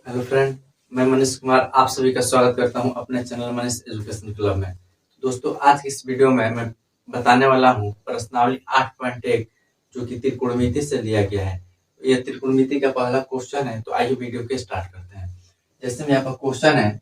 Hello friend, मैं मनीष कुमार आप सभी का स्वागत करता हूं अपने चैनल मनीष एजुकेशन क्लब में। दोस्तों, आज की इस वीडियो में मैं बताने वाला हूं प्रश्नावली 8.1 जो कि त्रिकोणमिति से लिया गया है। यह त्रिकोणमिति का पहला क्वेश्चन है, तो आइए वीडियो के स्टार्ट करते हैं। जैसे में यहाँ पर क्वेश्चन है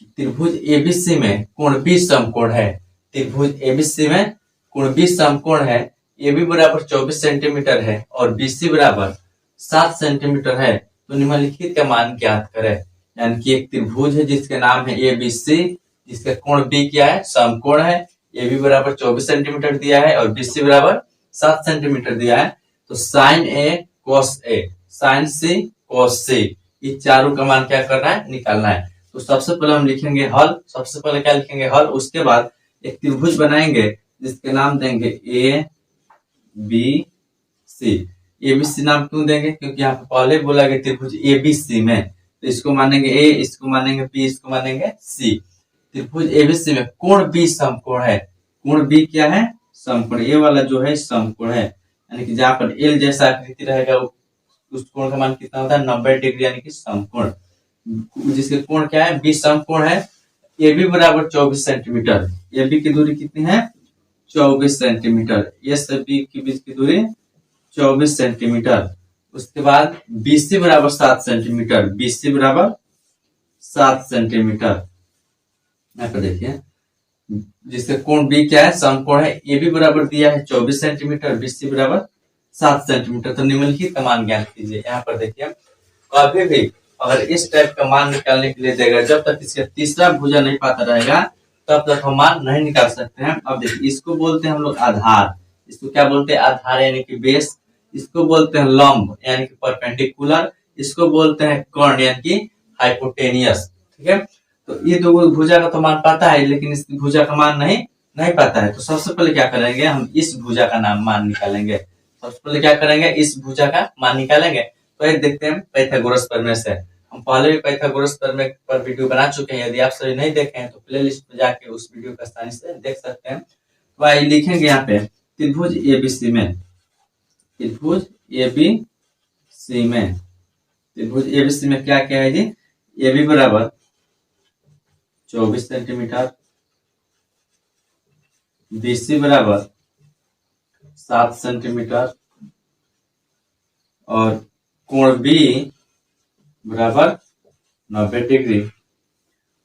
कि त्रिभुज एबीसी में कोण बी समकोण है। त्रिभुज एबीसी में कोण बी समकोण है। AB बराबर 24 सेंटीमीटर है और BC बराबर 7 सेंटीमीटर है। तो निम्नलिखित का मान ज्ञात करें। यानी कि एक त्रिभुज है जिसके नाम है ABC, जिसका कोण B क्या है, समकोण है। AB बराबर 24 सेंटीमीटर दिया है और BC बराबर 7 सेंटीमीटर दिया है। तो sine A cos A, sine C cos C, ये चारों का मान क्या करना है, निकालना है। तो सबसे पहले हम लिखेंगे हल। सबसे पहले क्या लिखेंगे, हल। उसके बाद एक त्रिभुज बनाएंगे जिसके नाम देंगे ABC। ABC नाम क्यों देंगे, क्योंकि यहाँ पे पहले बोला गया त्रिभुज ABC में, तो इसको मानेंगे A, इसको मानेंगे B, इसको मानेंगे C। त्रिभुज ABC में कोण B समकोण है। कोण B क्या है, समकोण। ये वाला जो है समकोण है, यानी कि जहाँ पर L जैसा आकृति रहेगा उस कोण का मान कितना होता है, 90 डिग्री, यानी कि समकोण। जिसके कोण क्या है, B समकोण है। AB बराबर 24 सेंटीमीटर। AB की दूरी कितनी है, 24 सेंटीमीटर। ये सभी के बीच की दूरी 24 सेंटीमीटर। उसके बाद BC बराबर 7 सेंटीमीटर। BC बराबर 7 सेंटीमीटर। यहाँ पर देखिए, जिससे कोण B क्या है, समकोण है। AB बराबर दिया है 24 सेंटीमीटर, BC बराबर 7 सेंटीमीटर। तो निम्नलिखित का मान ज्ञात कीजिए। यहाँ पर देखिए, कभी भी अगर इस टाइप का मान निकालने के लिए देगा, जब तक इसका तीसरा भुजा नहीं पाता रहेगा तब तक हम मान नहीं निकाल सकते हैं। अब देखिए, इसको बोलते हैं हम लोग आधार। इसको क्या बोलते हैं, आधार यानी कि बेस। इसको बोलते हैं लंब यानी कि परपेंडिकुलर। इसको बोलते हैं कर्ण यानी कि हाइपोटेनियस। ठीक है, तो ये दो भुजा का तो मान पाता है, लेकिन इस भुजा का मान नहीं पाता है। तो सबसे पहले क्या करेंगे, हम इस भुजा का नाम मान निकालेंगे। सबसे पहले क्या करेंगे, इस भुजा का मान निकालेंगे। तो एक देखते हैं पाइथागोरस प्रमेय से। हम पहले भी पाइथागोरस प्रमेय पर वीडियो बना चुके हैं। यदि आप सभी नहीं देखे हैं तो प्लेलिस्ट में जाके उस वीडियो का आसानी से देख सकते हैं। तो आइए लिखेंगे यहाँ पे त्रिभुज ABC में, त्रिभुज ABC में, त्रिभुज ABC में क्या क्या है जी, AB बराबर 24 सेंटीमीटर, BC बराबर 7 सेंटीमीटर और कोण B बराबर 90 डिग्री।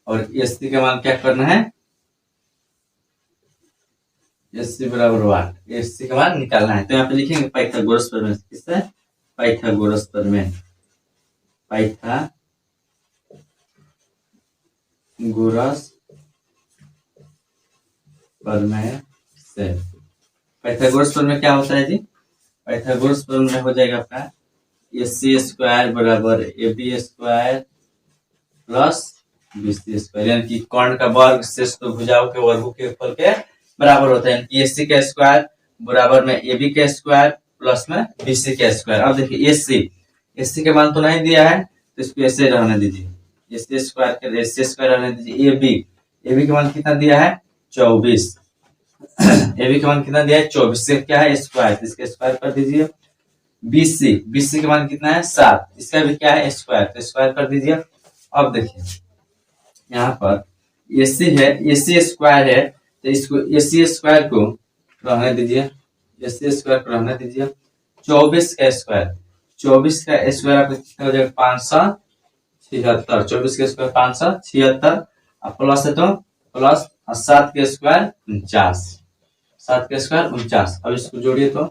और SC का मान क्या करना है, SC बराबर 8, SC का मान निकालना है। तो यहाँ पे लिखेंगे पाइथागोरस प्रमेय। किससे, पाइथागोरस प्रमेय। पाइथागोरस प्रमेय से। पाइथागोरस प्रमेय क्या होता है जी, पाइथागोरस प्रमेय हो जाएगा आपका AC स्क्वायर बराबर AB square plus BC square, यानी कि कर्ण का वर्ग शेष तो भुजाओं के वर्गों के फल के बराबर होता है। AC का स्क्वायर बराबर में AB का स्क्वायर प्लस में BC का स्क्वायर। अब देखिए AC का मान तो नहीं दिया है, तो इसको ऐसे रहने दीजिए। AC स्क्वायर रहने दीजिए। AB का मान कितना दिया है, 24। AB का मान कितना दिया है, 24 से क्या है स्क्वायर, इसके स्क्वायर कर दीजिए। BC का मान कितना है, 7। इसका भी क्या है, स्क्वायर, तो स्क्वायर कर दीजिए। अब देखिए यहाँ पर AC है, AC स्क्वायर है, तो इसको AC स्क्वायर को रहने दीजिए, AC स्क्वायर को रहने दीजिए। 24 का स्क्वायर, 24 का स्क्वायर आपको कितना हो जाएगा, 576। 24 का स्क्वायर 576 प्लस है तो प्लस 7 का स्क्वायर 49, 7 का स्क्वायर 49। अब इसको जोड़िए तो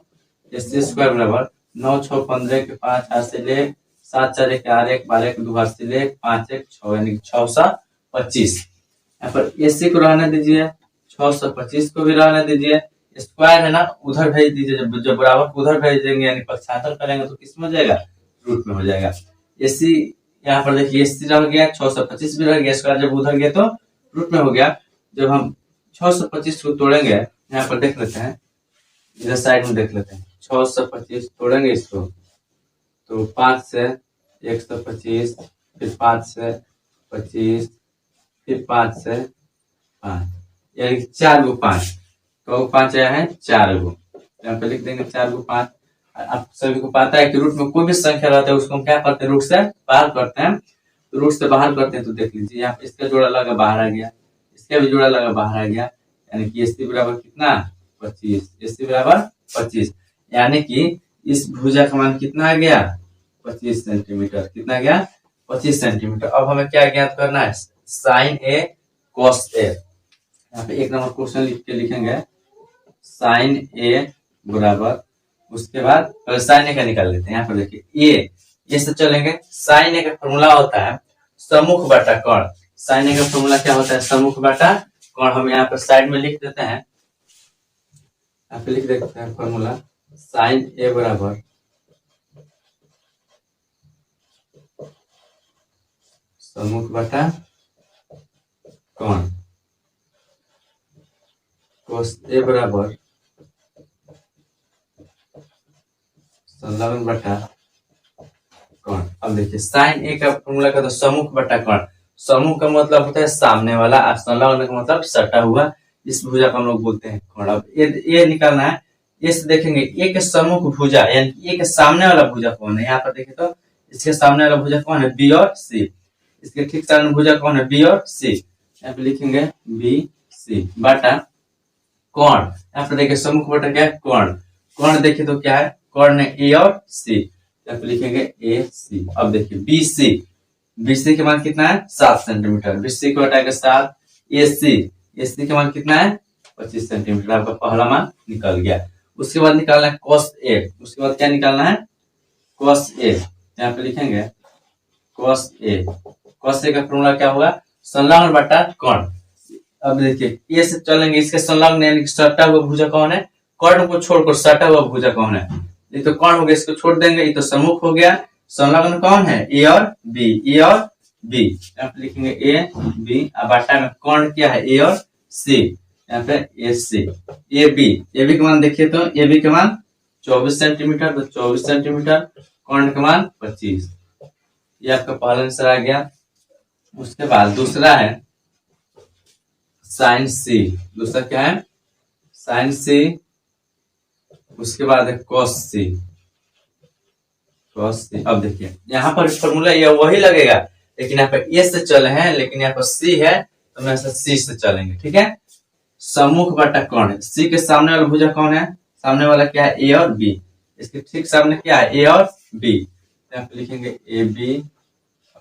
AC स्क्वायर बराबर 9 6 15 के 5 हाथ से ले, 7 4 1 8 1 12 के 2 हाथ से ले, 5 1 6 यानी 625। यहाँ पर AC को रहने दीजिए, 625 को भी रहने दीजिए। स्क्वायर है ना, उधर भेज दीजिए। जब बराबर को उधर भेज देंगे यानी पक्षांतर करेंगे तो किस में हो जाएगा, रूट में हो जाएगा। AC यहाँ पर देखिए AC रह गया, 625 भी रह गया, स्क्वायर जब उधर गया तो रूट में हो गया। जब हम 625 को तोड़ेंगे, यहाँ पर देख लेते हैं, इधर साइड में देख लेते हैं। 625 तोड़ेंगे इसको तो 5 से 125, फिर 5 से 25, फिर 5 से 5, यानी 4 गो 5। तो 5 आया है 4 गो, यहाँ पे लिख देंगे 4 गो 5। आप सभी को पता है कि रूट में कोई भी संख्या रहता है उसको हम क्या करते हैं, रूट से पार करते हैं। तो रूट से बाहर करते हैं तो देख लीजिए यहाँ पे इसका जोड़ा लगा बाहर आ गया, इसका भी जोड़ा लगा बाहर आ गया, यानी कि एससी बराबर कितना 25, एससी बराबर 25, यानी कि इस भुजा का मान कितना आ गया 25 सेंटीमीटर, कितना आ गया 25 सेंटीमीटर। अब हमें क्या ज्ञात करना है, साइन ए कॉस ए। यहाँ पे 1 नंबर क्वेश्चन लिख के लिखेंगे साइन ए बराबर, उसके बाद पहले साइन ए का निकाल लेते हैं। यहाँ पर देखिए ए से चलेंगे, साइन ए का फॉर्मूला होता है सम्मुख बटा कोण। साइन ए का फॉर्मूला क्या होता है, सम्मुख बटा कोण। हम यहाँ पर साइड में लिख देते हैं, यहाँ पे लिख देते हैं फॉर्मूला, साइन ए बराबर सम्मुख बटा कोण, कोस ए बराबर संलग्न बटा कोण। अब देखिए साइन ए का फॉर्मूला का तो सम्मुख बटा कोण, सम्मुख का मतलब होता है सामने वाला, और संलग्न का मतलब सटा हुआ, इस भुजा को हम लोग बोलते हैं कोण। अब ये निकालना है, ये से देखेंगे ए के सम्मुख भुजा यानी ए के सामने वाला भुजा कौन है। यहाँ पर देखें तो इसके सामने वाला भुजा कौन है, बी और सी। इसके ठीक सामने भुजा कौन है, बी और सी। यहाँ पे लिखेंगे बी सी बटा कोण। यहाँ पे देखिए सम्मुख बटा क्या है, कोण। कोण देखिए तो क्या है, कोण है ए और सी, यहाँ पे लिखेंगे ए सी। अब देखिए बी सी, बी सी के मान कितना है 7 सेंटीमीटर, बी सी को हटा के 7, ए सी के मान कितना है 25 सेंटीमीटर। आपका पहला मान निकल गया। उसके बाद निकालना है कॉस ए, उसके बाद क्या निकालना है कॉस ए। यहाँ पे लिखेंगे कॉस ए, कॉस ए का फॉर्मूला क्या होगा, संलग्न बटा कोण। अब देखिए ये से चलेंगे, इसके संलग्न यानी कि सटा हुआ भुजा कौन है, कर्ण को छोड़कर सटा हुआ भुजा कौन है, ये तो कर्ण हो गया, इसको छोड़ देंगे, ये तो सम्मुख हो गया। संलग्न कौन है, ए और बी, ए और बी। यहाँ पे लिखेंगे ए बी, बाटा में कर्ण क्या है ए और सी, यहाँ पे ए सी। ए बी के मान देखिए तो ए बी के मान 24 सेंटीमीटर, तो 24 सेंटीमीटर, कर्ण के मान 25। ये आपका पहला आंसर आ गया। उसके बाद दूसरा है साइन सी, दूसरा क्या है साइन सी, उसके बाद है कॉस सी, कॉस सी। अब देखिए यहाँ पर फॉर्मूला ये वही लगेगा, लेकिन यहाँ पर ए से चले हैं, लेकिन यहाँ पर सी है तो हम ऐसा सी से चलेंगे, ठीक है। सम्मुख बटा कोण है, सी के सामने वाला भुजा कौन है, सामने वाला क्या है ए और बी, इसके ठीक सामने क्या है ए और बी, यहाँ पे लिखेंगे ए बी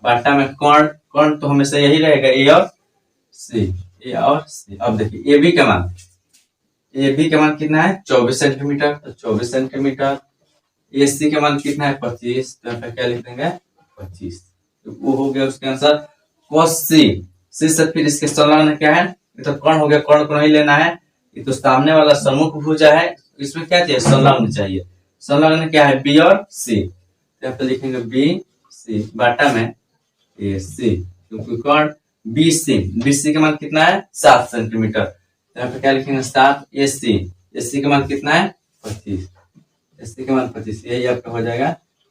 बाटा में कोण, कोण तो हमेशा यही रहेगा ए और सी, ए और सी। अब देखिए ए बी का मान, ए बी का मान कितना है 24 सेंटीमीटर, तो 24 सेंटीमीटर। ए सी का मान कितना है 25, तो यहाँ पे क्या लिख देंगे 25, तो वो हो गया उसके आंसर। कॉस सी, सी से फिर इसके संलग्न क्या है, ये तो कर्ण हो गया, कर्ण को नहीं लेना है, ये तो सामने वाला सम्मुख भुजा है, इसमें क्या चाहिए संलग्न चाहिए। संलग्न क्या है बी और सी, तो यहाँ पे लिखेंगे बी सी बाटा में ए सी, क्योंकि कर्ण बी सी का मान कितना है 7 सेंटीमीटर, तो यहाँ पे क्या लिखेंगे 7 ए सी का मान कितना है 25, एस सी का मान 25, यही आपका हो जाएगा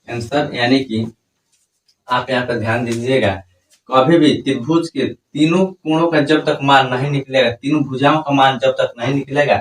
आंसर। यानी कि आप यहाँ पर ध्यान दीजिएगा, कभी भी त्रिभुज के तीनों कोणों का जब तक मान नहीं निकलेगा, तीनों भुजाओं का मान जब तक नहीं निकलेगा,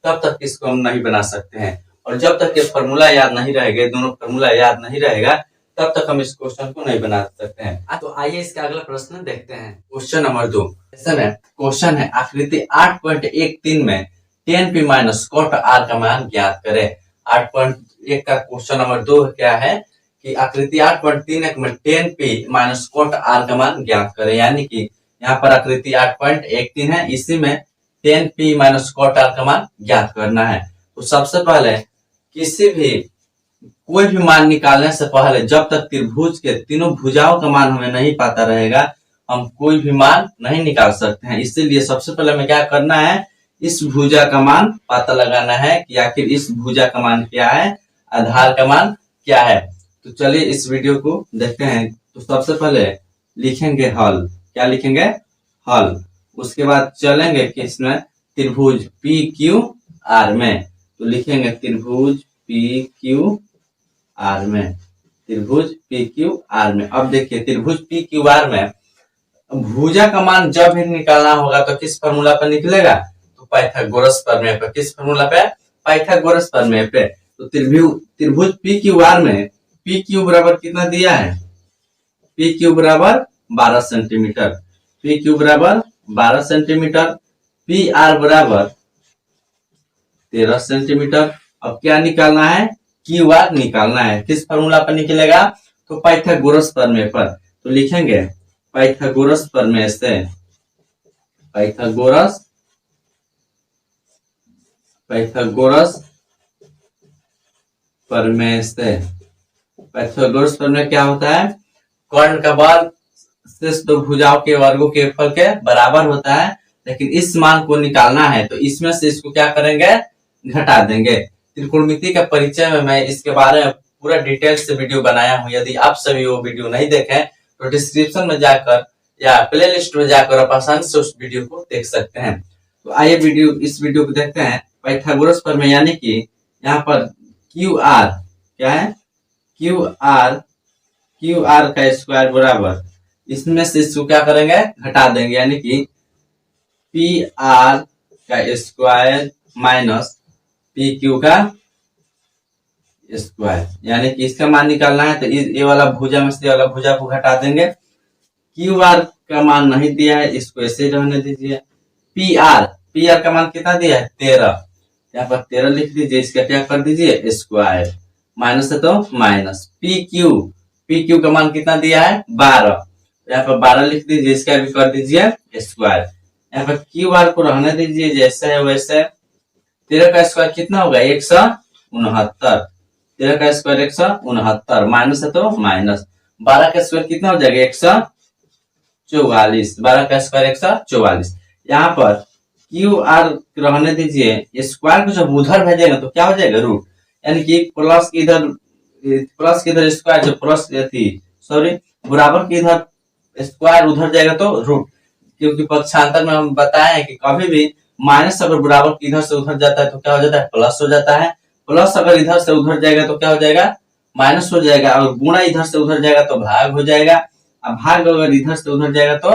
तब तक इसको हम नहीं बना सकते हैं। और जब तक ये फॉर्मूला याद नहीं रहेगा, दोनों फॉर्मूला याद नहीं रहेगा, तब तक हम इस क्वेश्चन को नहीं बना सकते हैं। तो आइए इसका अगला प्रश्न देखते हैं। क्वेश्चन नंबर 2 क्वेश्चन है आकृति 8.13 में tan p minus cot r का मान ज्ञात करें। 8.1 का क्वेश्चन नंबर 2 क्या है कि आकृति 8.3 में tan p minus cot r का मान ज्ञात करें। यानी कि यहाँ पर आकृति 8.13 है, इसी में tan p minus cot r का मान ज्ञात करना है। तो सबसे पहले किसी भी कोई भी मान निकालने से पहले जब तक त्रिभुज के तीनों भुजाओं का मान हमें नहीं पता रहेगा, हम कोई भी मान नहीं निकाल सकते हैं। इसीलिए सबसे पहले हमें क्या करना है, इस भुजा का मान पता लगाना है कि आखिर इस भुजा का मान क्या है, आधार का मान क्या है। तो चलिए इस वीडियो को देखते हैं। तो सबसे पहले लिखेंगे हल, क्या लिखेंगे हल। उसके बाद चलेंगे कि इसमें त्रिभुज पी क्यू आर में, तो लिखेंगे त्रिभुज पी क्यू आर में, त्रिभुज पी क्यू आर में। अब देखिए त्रिभुज पी क्यू आर में भुजा का मान जब भी निकालना होगा तो किस फॉर्मूला पर निकलेगा, तो पाइथागोरस प्रमेय पे। किस फॉर्मूला पे, पाइथागोरस प्रमेय पे। तो त्रिभुज पी क्यू आर में पी क्यू बराबर कितना दिया है, पी क्यू बराबर 12 सेंटीमीटर, पी क्यू बराबर 12 सेंटीमीटर, पी आर बराबर 13 सेंटीमीटर। अब क्या निकालना है, क्यू आर निकालना है। किस फॉर्मूला पर निकलेगा, तो पाइथागोरस प्रमेय पर। तो लिखेंगे पाइथागोरस प्रमेय से, पाइथागोरस प्रमेय से। पाइथागोरस प्रमेय क्या होता है, कर्ण का बल शेष दो भुजाओं के वर्गों के योगफल के बराबर होता है, लेकिन इस मान को निकालना है तो इसमें से इसको क्या करेंगे, घटा देंगे। त्रिकोणमिति का परिचय में मैं इसके बारे में पूरा डिटेल से वीडियो बनाया हूं। यदि आप सभी वो वीडियो नहीं देखें तो डिस्क्रिप्शन में जाकर या प्ले लिस्ट में जाकर आप आसानी से उस वीडियो को देख सकते हैं। तो आइए इस वीडियो को देखते हैं। पाइथागोरस प्रमेय यानी कि यहाँ पर क्यू आर क्या है, क्यू आर का स्क्वायर बराबर, इसमें से इसको क्या करेंगे, घटा देंगे, यानी कि पी आर का स्क्वायर माइनस पी क्यू का स्क्वायर, यानी कि इसका मान निकालना है तो ये वाला भुजा में से ये वाला भुजा को घटा देंगे। क्यू आर का मान नहीं दिया है, इसको ऐसे ही रहने दीजिए। पी आर का मान कितना दिया है, 13, यहाँ पर 13 लिख दीजिए, इसका क्या कर दीजिए, स्क्वायर, माइनस है तो माइनस। पी क्यू का मान कितना दिया है, 12, यहाँ पर 12 लिख दीजिए, इसका भी कर दीजिए स्क्वायर। यहाँ पर क्यू आर को रहने दीजिए जैसे है वैसे। 13 का स्क्वायर कितना होगा, 169, 13 का स्क्वायर 169, माइनस है तो माइनस। 12 का स्क्वायर कितना हो जाएगा, 144, 12 का स्क्वायर 144। यहाँ पर क्यू आर रहने दीजिए, स्क्वायर को जब उधर भेजेगा तो क्या हो जाएगा, रूट, यानी कि प्लस की इधर स्क्वायर, जो प्लस थी सॉरी बराबर की इधर स्क्वायर उधर जाएगा तो रूट, क्योंकि पक्षांतर में हम बताए हैं कि कभी भी माइनस अगर बराबर की इधर से उधर जाता है तो क्या हो जाता है, प्लस हो जाता है। प्लस अगर इधर से उधर जाएगा तो क्या हो जाएगा, माइनस हो जाएगा, और गुणा इधर से उधर जाएगा तो भाग हो जाएगा। अब भाग अगर इधर से उधर जाएगा तो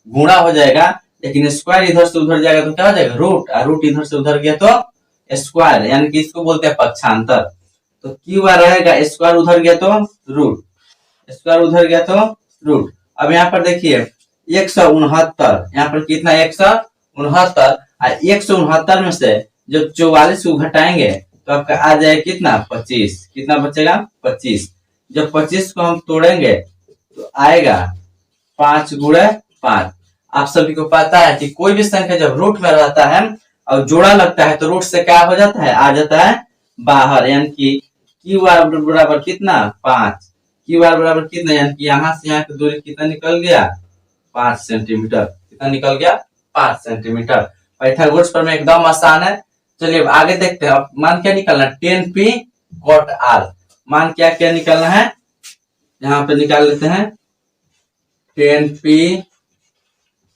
गुणा हो जाएगा, लेकिन स्क्वायर इधर से उधर जाएगा तो क्या हो जाएगा, रूट, और रूट इधर से उधर गया तो स्क्वायर, यानी कि इसको बोलते हैं पक्षांतर। तो क्यू आर रहेगा, स्क्वायर उधर गया तो रूट, स्क्वायर उधर गया तो रूट। अब यहाँ पर देखिए 169, यहाँ पर कितना 169, और 169 में से जब 44 को घटाएंगे तो आपका आ जाएगा कितना, 25, कितना बचेगा, 25। जब 25 को हम तोड़ेंगे तो आएगा 5 गुणे 5। आप सभी को पता है कि कोई भी संख्या जब रूट में रहता है और जोड़ा लगता है तो रूट से क्या हो जाता है, आ जाता है बाहर, यानी कि क्यू आर बराबर कितना, 5, क्यू आर बराबर कितना, यानी कि यहाँ से यहाँ की दूरी कितना निकल गया, 5 सेंटीमीटर, कितना निकल गया, 5 सेंटीमीटर। पाइथागोरस प्रमेय एकदम आसान है। चलिए अब आगे देखते हैं। अब मान क्या निकालना है, 10p cot r, मान क्या क्या निकालना है, यहाँ पे निकाल लेते हैं 10p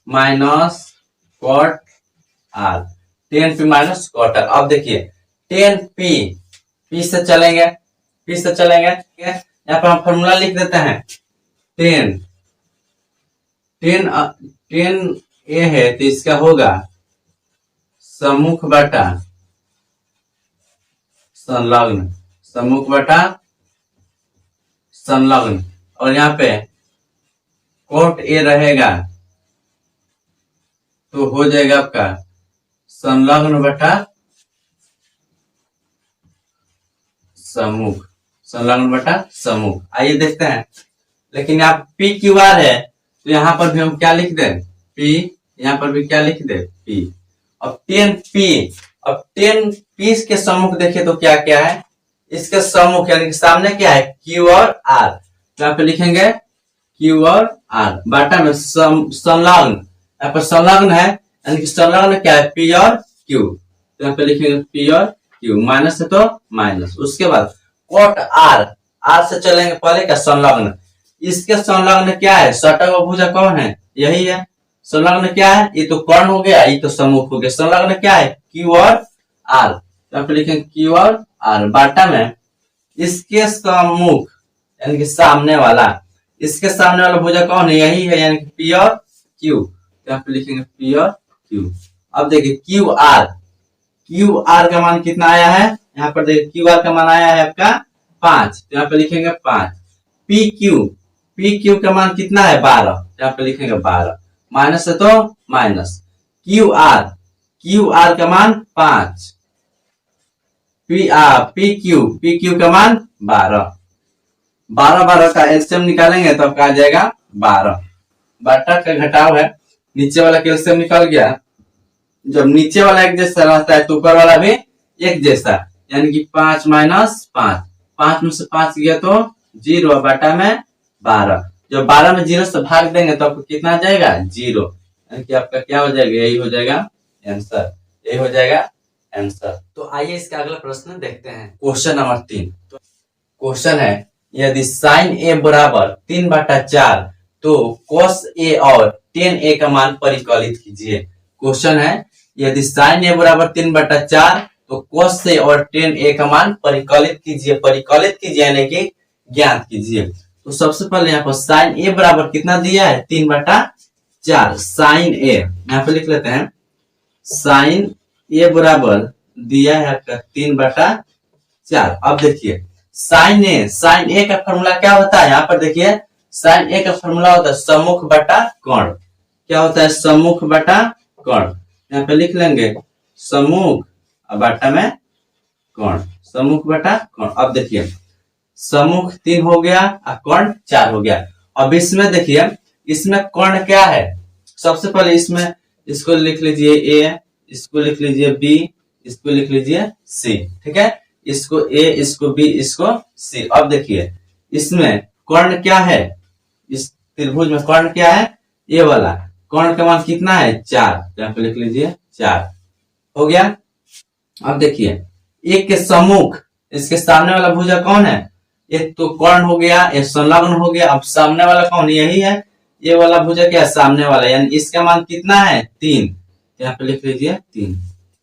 minus cot r, 10p minus cot r। अब देखिए 10p, p से चलेंगे, यहाँ पर हम फॉर्मूला लिख देते हैं, 10 ए है तो इसका होगा सम्मुख बटा संलग्न, सम्मुख बटा संलग्न, और यहाँ पे कोट ए रहेगा तो हो जाएगा आपका संलग्न बटा सम्मुख, संलग्न बटा सम्मुख। आइए देखते हैं, लेकिन यहाँ पी क्यू आर है तो यहाँ पर भी हम क्या लिख दें, पी, यहाँ पर भी क्या लिख दे, पी। अब 10p के सम्मुख देखें तो क्या क्या है, इसके सम्मुख यानी कि सामने क्या है, Q और R, तो यहाँ पे लिखेंगे Q और R, बाटा में संलग्न, यहाँ पर संलग्न है यानी कि संलग्न क्या है, P और Q, तो यहाँ पे लिखेंगे P और Q, माइनस है तो माइनस। उसके बाद कोट R से चलेंगे पहले का संलग्न, इसके संलग्न क्या है, सटा हुआ भुजा कौन है, यही है। संलग्न क्या है, ये तो कर्ण हो गया, ये तो सम्मुख हो गया। संलग्न क्या है, Q और R, यहाँ पे लिखेंगे Q और R, बाटा में इसके सम्मुख यानी कि सामने वाला, इसके सामने वाला भुजा कौन है, यही है, यानी कि P और Q, यहाँ पे लिखेंगे P और Q। अब देखिए क्यू आर का मान कितना आया है, यहाँ पर देखिए क्यू आर का मान आया है आपका 5, तो यहाँ पे लिखेंगे 5। पी पी क्यू का मान कितना है 12, यहाँ पे लिखेंगे 12, माइनस है तो माइनस, क्यू आर का मान 5, पी क्यू का मान 12, 12 का एलसीएम निकालेंगे तो आपका आ जाएगा 12, बटा का घटाव है, नीचे वाला का एलसीएम निकल गया, जब नीचे वाला एक जैसा रहता है तो ऊपर वाला भी एक जैसा, यानी कि 5 माइनस 5, 5 में से 5 गया तो 0, बटा में 12, जब 12 में 0 से भाग देंगे तो आपको कितना आ जाएगा 0, यानी कि आपका क्या हो जाएगा, यही हो जाएगा आंसर, यही हो जाएगा आंसर। तो आइए इसका अगला प्रश्न देखते हैं, क्वेश्चन नंबर 3। तो क्वेश्चन है यदि साइन ए बराबर 3/4 तो cos ए और tan ए का मान परिकलित कीजिए। क्वेश्चन है यदि साइन ए बराबर 3/4 तो cos ए और tan ए का मान परिकलित कीजिए यानी कि ज्ञात कीजिए। तो सबसे पहले यहाँ पर साइन ए बराबर कितना दिया है 3/4, साइन ए यहाँ पे लिख लेते हैं, साइन ए बराबर दिया है आपका 3/4। अब देखिए साइन ए का फॉर्मूला क्या होता है, यहाँ पर देखिए साइन ए का फॉर्मूला होता है सम्मुख बटा कोण, क्या होता है सम्मुख बटा कोण, यहाँ पे लिख लेंगे सम्मुख बटा में कोण, सम्मुख बटा कोण। अब देखिए सम्मुख 3 हो गया और कोण 4 हो गया। अब इसमें देखिए इसमें कोण क्या है, सबसे पहले इसमें इसको लिख लीजिए ए, इसको लिख लीजिए बी, इसको लिख लीजिए सी, ठीक है, इसको ए, इसको बी, इसको सी। अब देखिए इसमें कोण क्या है, इस त्रिभुज में कोण क्या है, ए वाला कोण का मान कितना है 4, यहाँ पे लिख लीजिए 4 हो गया। अब देखिए एक के सम्मुख इसके सामने वाला भुजा कौन है, एक तो कोण हो गया, एक संलग्न हो गया, अब सामने वाला कौन यही है, ये वाला भुजा क्या है सामने वाला, यानी इसका मान कितना है 3, यहाँ पे लिख लीजिए 3,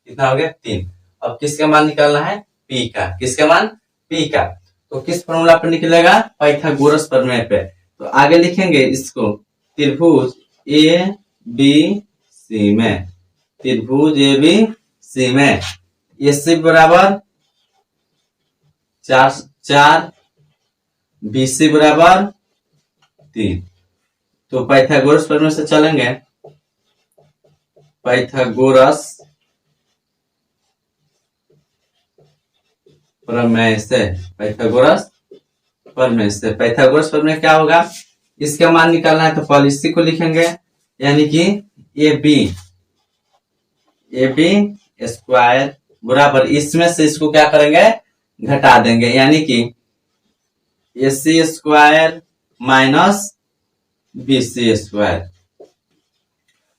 कितना हो गया 3। अब किसका मान निकालना है पी का, किसका मान पी का, तो किस फॉर्मूला पर निकलेगा पाइथागोरस प्रमेय पे। तो आगे लिखेंगे इसको त्रिभुज ए बी सी में, त्रिभुज ए बी सी में ए सी बराबर 4 बी सी बराबर 3। तो पाइथागोरस प्रमेय से चलेंगे, पाइथागोरस प्रमेय से, पाइथागोरस प्रमेय क्या होगा, इसका मान निकालना है तो पहले इसी को लिखेंगे, यानी कि ए बी स्क्वायर बराबर इसमें से इसको क्या करेंगे घटा देंगे, यानी कि A C square minus B C square.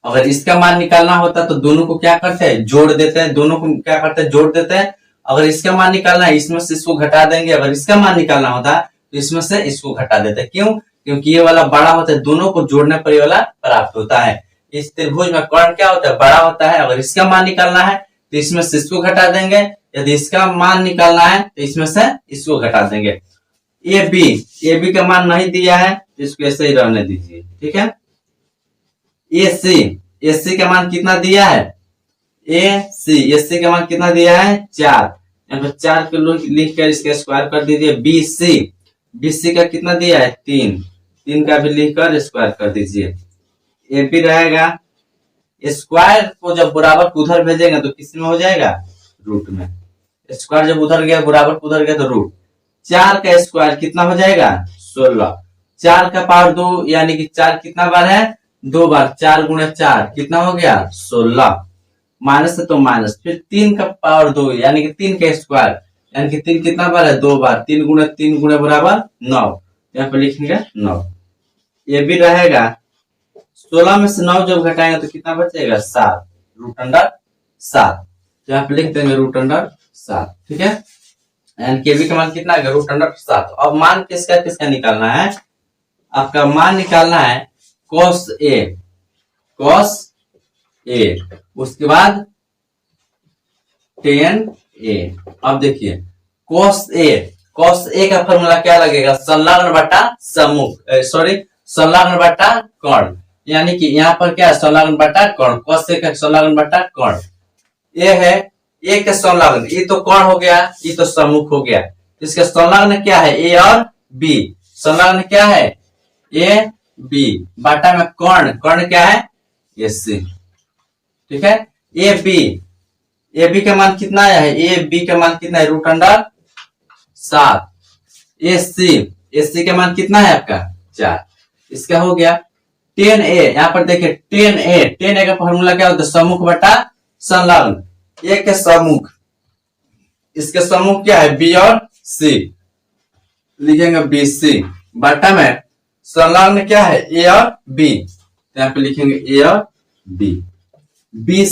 अगर इसका मान निकालना होता तो दोनों को क्या करते हैं जोड़ देते हैं, दोनों को क्या करते हैं जोड़ देते हैं। अगर इसका मान निकालना है इसमें से इसको घटा देंगे, अगर इसका मान निकालना होता तो इसमें से इसको घटा देते हैं। क्यों, क्योंकि ये वाला बड़ा होता है, दोनों को जोड़ने पर ये वाला प्राप्त होता है। इस त्रिभुज में कोण क्या होता है बड़ा होता है, अगर इसका मान निकालना है तो इसमें से इसको घटा देंगे, यदि इसका मान निकालना है तो इसमें से इसको घटा देंगे। ए बी का मान नहीं दिया है तो इसको ऐसे ही रहने दीजिए, ठीक है। ए सी का मान कितना दिया है, ए सी का मान कितना दिया है 4, यहाँ पे 4 को लिख कर इसका स्क्वायर कर दीजिए। बी सी का कितना दिया है 3 का भी लिख कर स्क्वायर कर दीजिए। ए बी रहेगा, स्क्वायर को जब बराबर को उधर भेजेंगे तो किस में हो जाएगा रूट में, स्क्वायर जब उधर गया बराबर को उधर गया तो रूट। 4 का स्क्वायर कितना हो जाएगा 16, 4 का पावर 2 यानी कि 4 कितना बार है 2 बार, 4 गुणे 4 कितना हो गया 16, माइनस है तो माइनस, फिर 3 का पावर 2 यानी कि 3 का स्क्वायर यानी कि 3 कितना बार है 2 बार, 3 गुणे बराबर 9, यहाँ पे लिखेंगे 9। ये भी रहेगा 16 में से 9 जब घटाएंगे तो कितना बचेगा 7, रूट अंडर 7, यहाँ पे लिख देंगे रूट अंडर 7, ठीक है। एंड के बी का मान कितना है रूट अंडर 7। अब मान किसका निकालना है, आपका मान निकालना है cos ए, उसके बाद tan ए। अब देखिए cos ए का फॉर्मूला क्या लगेगा संलग्न बटा सम्मुख, संलग्न बटा कोण, यानी कि यहाँ पर क्या है संलग्न बटा कोण, cos ए का संलग्न बटा कोण। ए है ए के संलग्न, ये तो कोण हो गया, ये तो सम्मुख हो गया, इसका संलग्न क्या है ए और बी, संलग्न क्या है ए बी बटा में कर्ण, कर्ण क्या है एस सी, ठीक है। ए बी का मान कितना आया है, ए बी का मान कितना है रूट अंडर 7, एस सी का मान कितना है आपका 4, इसका हो गया 10a। यहाँ पर देखिए 10a का फॉर्मूला क्या होता है, सम्मुख बटा संलग्न, ए के सम्मुख, इसके सम्मुख क्या है बी और सी, लिखेंगे बी सी बटा में संलग्न क्या है ए और बी, यहाँ पे लिखेंगे ए और बी, बी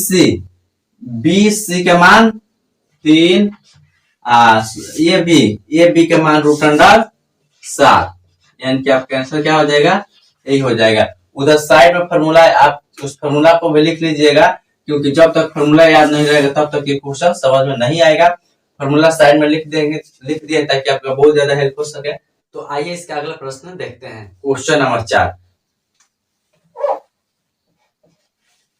सी का मान 3, ए बी का मान रूट अंडर 7, यानी कि आपका आंसर क्या हो जाएगा, यही हो जाएगा। उधर साइड में फॉर्मूला है, आप उस फॉर्मूला को भी लिख लीजिएगा, क्योंकि जब तक फॉर्मूला याद नहीं रहेगा तब तक ये क्वेश्चन समझ में नहीं आएगा। फॉर्मूला साइड में लिख दिए ताकि आपका बहुत ज्यादा हेल्प हो सके। तो आइए इसका अगला प्रश्न देखते हैं, क्वेश्चन नंबर 4।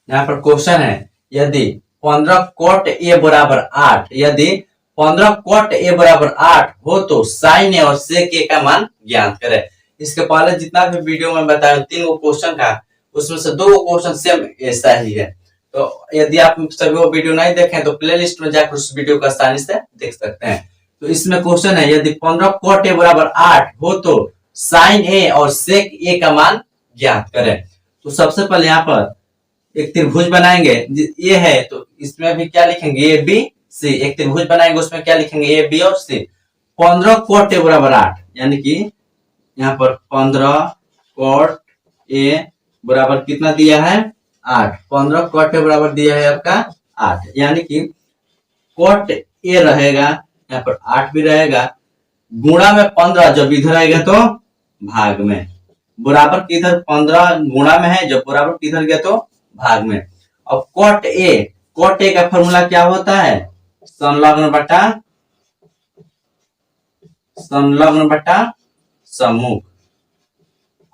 यहाँ पर क्वेश्चन है, यदि 15 cot a बराबर 8, यदि 15 cot a बराबर 8 हो तो sin a और sec a का मान ज्ञात करें। इसके पहले जितना भी वीडियो में बताया 3 गो क्वेश्चन का, उसमें से 2 क्वेश्चन सेम ऐसा ही है। तो यदि आप सभी वो वीडियो नहीं देखें तो प्लेलिस्ट में जाकर उस वीडियो को आसानी से देख सकते हैं। तो इसमें क्वेश्चन है, यदि 15 cot a बराबर 8 हो तो sin a और sec a का मान ज्ञात करें। तो सबसे पहले यहाँ पर एक त्रिभुज बनाएंगे, ये है तो इसमें भी क्या लिखेंगे ए बी सी, एक त्रिभुज बनाएंगे उसमें क्या लिखेंगे ए बी और सी। 15 cot a बराबर 8, यानी कि यहाँ पर 15 cot a बराबर कितना दिया है 8, 15 cot a बराबर दिया है आपका 8, यानी कि cot a रहेगा यहाँ पर 8 भी रहेगा, गुणा में 15 जब इधर आएगा तो भाग में, बराबर किधर 15 गुणा में है, जब बराबर किधर गया तो भाग में। अब cot a का फॉर्मूला क्या होता है, संलग्न बटा सम्मुख।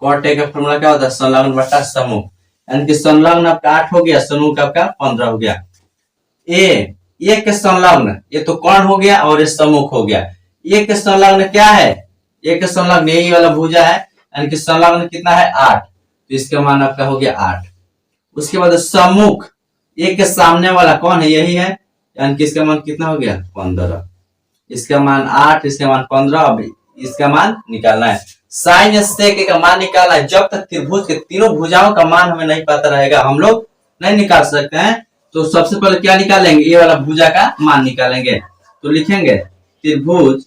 cot a का फॉर्मूला क्या होता है, संलग्न बटा सम्मुख, यानी कि संलग्न आपका 8 हो गया, सम्मुख आपका 15 हो गया। ए के संलग्न, ये तो कर्ण हो गया और ये सम्मुख हो गया। ए के संलग्न क्या है, ए के संलग्न यही वाला भुजा है, यानी कि संलग्न कितना है 8, तो इसका मान आपका हो गया 8। उसके बाद सम्मुख, एक के सामने वाला कौन है, यही है, यानी कि इसका मान कितना हो गया 15, इसका मान 8, इसका मान 15, अब इसका मान निकालना है। साइन सेक का मान निकालना है, जब तक त्रिभुज के तीनों भुजाओं का मान हमें नहीं पता रहेगा हम लोग नहीं निकाल सकते हैं। तो सबसे पहले क्या निकालेंगे, ये वाला भुजा का मान निकालेंगे। तो लिखेंगे त्रिभुज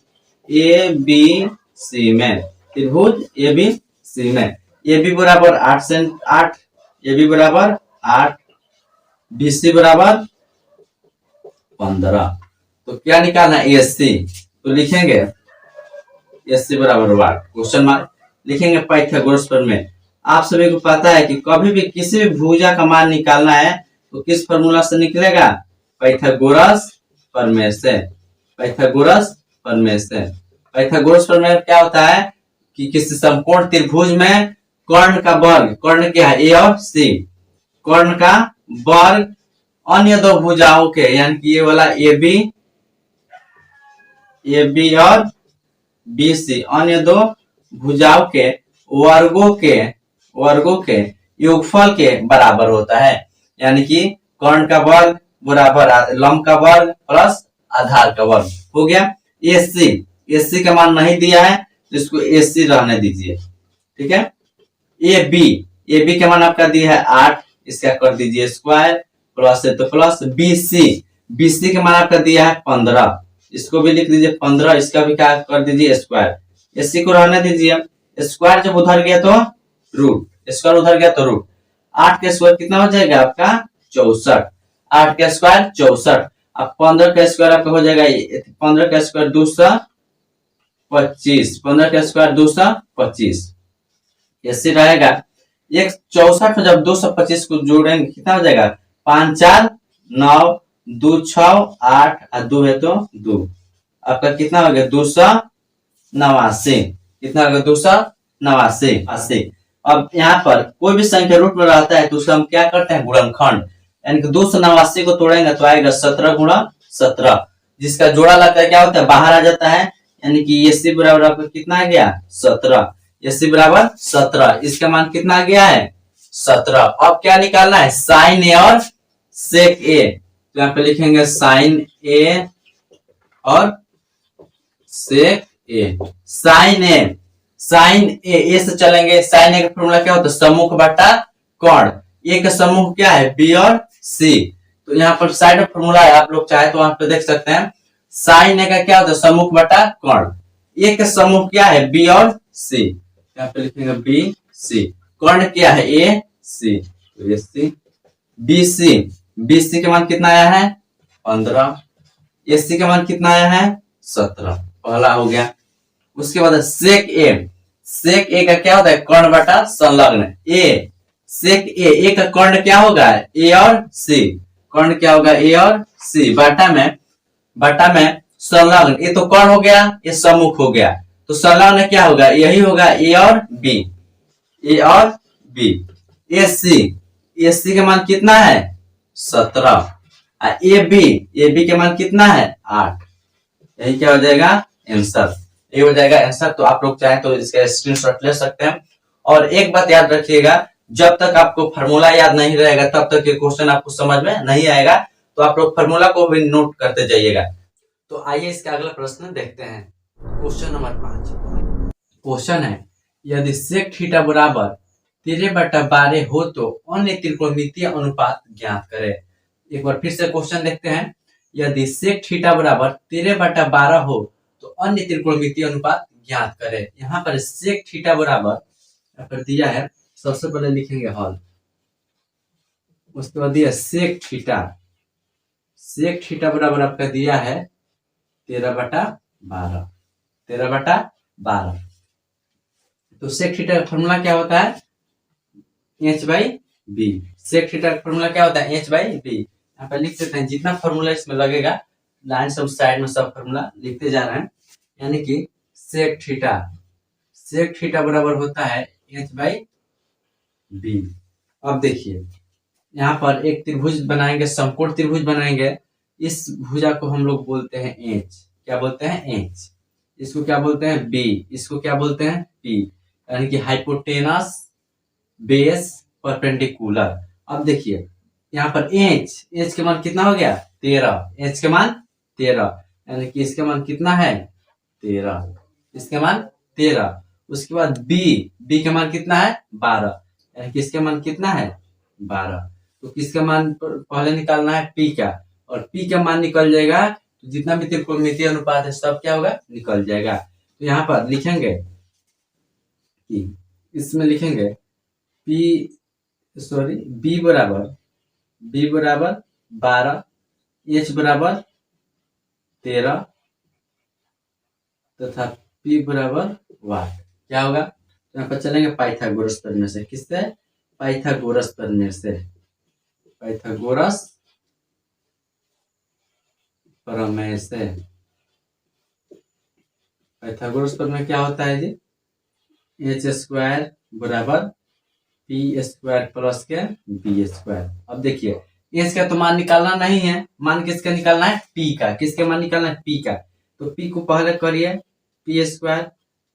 ए बी सी में, त्रिभुज ए बी सी में ए बी बराबर 8, ए बी बराबर 8, बी सी बराबर 15। तो क्या निकालना है एस सी, तो लिखेंगे एस सी बराबर 8, क्वेश्चन मार्क लिखेंगे पाइथागोरस प्रमेय। आप सभी को पता है कि कभी भी किसी भी भुजा का मान निकालना है तो किस फॉर्मूला से निकलेगा, पाइथागोरस प्रमेय से। पाइथागोरस प्रमेय क्या होता है कि किसी समकोण त्रिभुज में कर्ण का वर्ग, कर्ण क्या है ए और सी, कर्ण का वर्ग अन्य दो भुजाओं के, यानी कि ये वाला ए बी और बी सी, अन्य दो भुजाओं के वर्गों के योगफल के बराबर होता है। यानी कि कर्ण का वर्ग बराबर लंब का वर्ग प्लस आधार का वर्ग हो गया। एससी का मान नहीं दिया है तो इसको एससी रहने दीजिए, ठीक है। ए बी का मान आपका दिया है 8, इसका कर दीजिए स्क्वायर, प्लस है तो प्लस। बीसी का मान आपका दिया है 15, इसको भी लिख दीजिए 15, इसका भी क्या कर दीजिए स्क्वायर, एससी को रहने दीजिए। स्क्वायर जब उधर गया तो रूट, स्क्वायर उधर गया तो रूट। 8 का स्क्वायर कितना हो जाएगा आपका 64, 8 का स्क्वायर 64। अब 15 का स्क्वायर आपका हो जाएगा 15 का स्क्वायर 225, 15 का स्क्वायर 225, ऐसे रहेगा। एक 64 जब 225 को जोड़ेंगे कितना हो जाएगा 5 4 9 2 6 8 और 2 है तो 2, आपका कितना हो गया 289, कितना हो गया 289। अब यहाँ पर कोई भी संख्या रूट में रहता है तो उसका हम क्या करते हैं गुणनखंड, यानी कि 289 को तोड़ेंगे तो आएगा 17 गुणा 17, जिसका जोड़ा लगता है क्या होता है बाहर आ जाता है, यानी कि ये सी बराबर आपका कितना आ गया 17। एसी बराबर 17, इसका मान कितना आ गया है 17। अब क्या निकालना है साइन ए और सेक ए, तो यहाँ पे लिखेंगे साइन ए और सेक ए। साइन ए से चलेंगे, साइन ए का फॉर्मूला क्या होता है सम्मुख बटा कोण, ए का सम्मुख क्या है बी और सी, तो यहाँ पर साइड में फॉर्मूला है, आप लोग चाहे तो वहां पे देख सकते हैं। साइन ए का क्या होता है सम्मुख बटा कोण, ए का सम्मुख क्या है बी और सी, यहाँ पे लिखेंगे बी सी, कोण क्या है ए सी, तो ए सी। बी सी का मान कितना आया है 15, ए सी का मान कितना आया है 17, पहला हो गया। उसके बाद सेक ए का क्या होता है कर्ण बटा संलग्न, ए सेक ए का कर्ण क्या होगा ए और सी, कर्ण क्या होगा ए और सी, बाटा में संलग्न, ये तो कर्ण हो गया ये सम्मुख हो गया, तो संलग्न क्या होगा यही होगा ए और बी, ए सी का मान कितना है 17, ए बी का मान कितना है 8, यही क्या हो जाएगा आंसर, ये हो जाएगा आंसर। तो आप लोग चाहें तो इसका स्क्रीनशॉट ले सकते हैं। और एक बात याद रखिएगा, जब तक आपको फार्मूला याद नहीं रहेगा तब तक ये क्वेश्चन आपको समझ में नहीं आएगा, तो आप लोग फार्मूला को भी नोट करते जाइएगा। तो आइए इसका अगला प्रश्न देखते हैं। क्वेश्चन नंबर 5 क्वेश्चन है यदि सेक थीटा बराबर 13/12 हो तो अन्य त्रिकोणमितीय अनुपात ज्ञात करें। एक बार फिर से क्वेश्चन देखते हैं, यदि सेक थीटा बराबर 13/12 हो तो अन्य त्रिकोणमितीय अनुपात ज्ञात करें। यहाँ पर सेक थीटा बराबर यहाँ पर दिया है, सबसे पहले लिखेंगे हल, उसके बाद दिया सेक थीटा बराबर आपका दिया है 13/12। तो सेक थीटा का फॉर्मूला क्या होता है h/b, सेक थीटा का फॉर्मूला क्या होता है h/b। यहाँ पर लिख सकते हैं, जितना फॉर्मूला इसमें लगेगा लाइन सब साइड में सब फॉर्मूला लिखते जा रहे हैं, यानी कि सेक थीटा बराबर होता है h/b। अब देखिए यहाँ पर एक त्रिभुज बनाएंगे, समकोण त्रिभुज बनाएंगे, इस भुजा को हम लोग बोलते हैं एच, क्या बोलते हैं एच, इसको क्या बोलते हैं बी, इसको क्या बोलते हैं पी, यानी कि हाइपोटेनस बेस परपेंडिकुलर। अब देखिए यहाँ पर एच के मान कितना हो गया 13, एच के मान 13, यानी कि इसके मान कितना है 13, इसके मान 13। उसके बाद बी के मान कितना है 12, यानी कि इसके मान कितना है 12। तो किसका मान पहले निकालना है पी का, और पी का मान निकल जाएगा तो जितना भी त्रिकोणमितीय अनुपात है सब क्या होगा निकल जाएगा। तो यहाँ पर लिखेंगे कि इसमें लिखेंगे बी बराबर 12, एच बराबर 13 तथा पी बराबर वाट, क्या होगा तो यहाँ पर चलेंगे पाइथागोरस प्रमेय से, किससे पाइथागोरस प्रमेय से, पाइथागोरस प्रमेय से। पाइथागोरस प्रमेय क्या होता है जी, h² बराबर p² प्लस के b²। अब देखिए एच का तो मान निकालना नहीं है, मान किसका निकालना है p का, किसके मान निकालना है p का, तो p को पहले करिए p²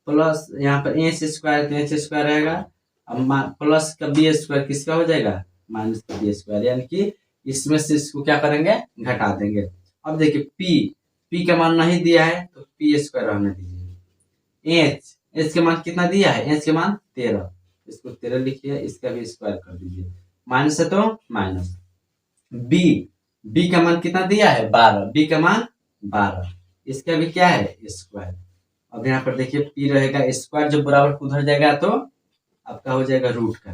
प्लस यहाँ पर h² तो h² रहेगा, अब प्लस का b² किसका हो जाएगा माइनस का b², यानी कि इसमें से इसको क्या करेंगे घटा देंगे। अब देखिए p का मान नहीं दिया है तो p² रहने दीजिए, h के मान कितना दिया है h के मान 13, इसको 13 लिखिए, इसका भी स्क्वायर कर दीजिए, माइनस है तो माइनस। बी का मान कितना दिया है 12, बी का मान 12, इसका भी क्या है स्क्वायर। अब यहाँ पर देखिए पी रहेगा स्क्वायर, जब बराबर उधर जाएगा तो आपका हो जाएगा रूट का,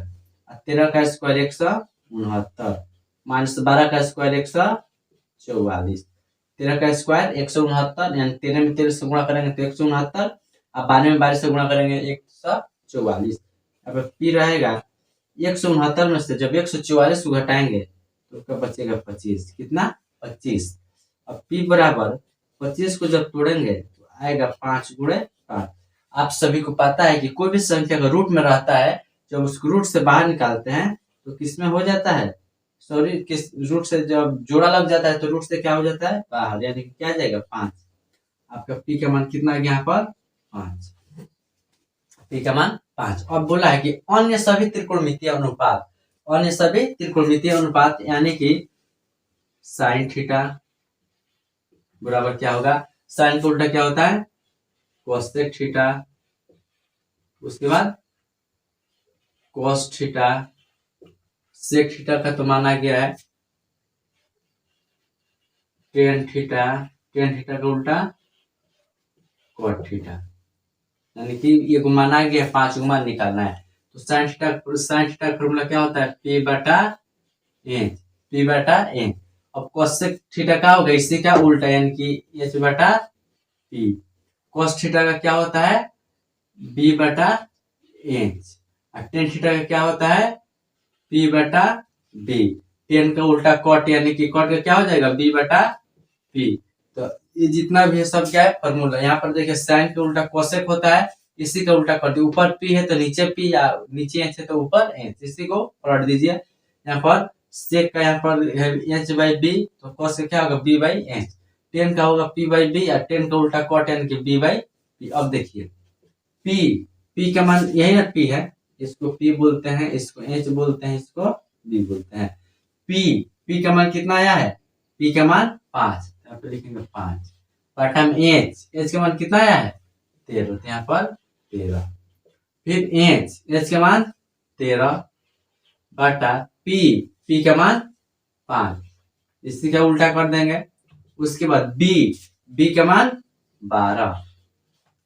13 का स्क्वायर 169, माइनस 12 का स्क्वायर 144, 13 का स्क्वायर 169, यानी 13 में 13 से गुणा करेंगे तो 169, अब 12 में 12 से गुणा करेंगे 144। अब पी रहेगा 169 में से जब 144 को घटाएंगे तो उसका बचेगा 25, कितना 25। अब पी बराबर 25 को जब तोड़ेंगे तो आएगा 5 गुणे 5। आप सभी को पता है कि कोई भी संख्या का रूट में रहता है, जब उसको रूट से बाहर निकालते हैं तो किस में हो जाता है, किस रूट से जब जोड़ा लग जाता है तो रूट से क्या हो जाता है बाहर, यानी कि क्या आ जाएगा 5। आपका पी का मान कितना आ गया यहाँ पर 5। p का मान 5। अब बोला है कि अन्य सभी त्रिकोणमितीय अनुपात, अन्य सभी त्रिकोणमितीय अनुपात यानी कि साइन थीटा बराबर क्या होगा, साइन का उल्टा क्या होता है कोसेक थीटा, उसके बाद कोस थीटा, सेक थीटा का तो माना गया है टेन थीटा, टेन थीटा का उल्टा कॉट थीटा, यानी कि ये को माना गया 5 को मान निकालना है। तो साइन थीटा का फॉर्मूला क्या होता है p बटा एच, p बटा एच। अब कोसेक थीटा का होगा इसी का उल्टा यानी कि h बटा p। कोस थीटा का क्या होता है b बटा एच, और टेन थीटा का क्या होता है p बटा b। टेन का उल्टा कॉट यानी कि कॉट का क्या हो जाएगा b बटा p। तो ये जितना भी है सब क्या है फॉर्मूला। यहाँ पर देखिए साइन का उल्टा कोसेक होता है, इसी का उल्टा कॉट, ऊपर p है तो नीचे p, या नीचे h है तो ऊपर h, इसी को पलट दीजिए। यहाँ पर सेक का यहाँ पर h बाई बी, तो कॉस का क्या होगा b बाई एच। टेन का होगा p बाई बी, या टेन का उल्टा कॉट यानी कि b बाई पी। अब देखिए p का मान यही ना p है, इसको p बोलते हैं, इसको h बोलते हैं, इसको b बोलते हैं। p का मान कितना आया है, p का मान 5, यहाँ पे लिखेंगे 5 बटा में h का मान कितना आया है 13, तो यहाँ पर 13। फिर h का मान 13 बटा p का मान 5, इसी का उल्टा कर देंगे। उसके बाद b का मान 12,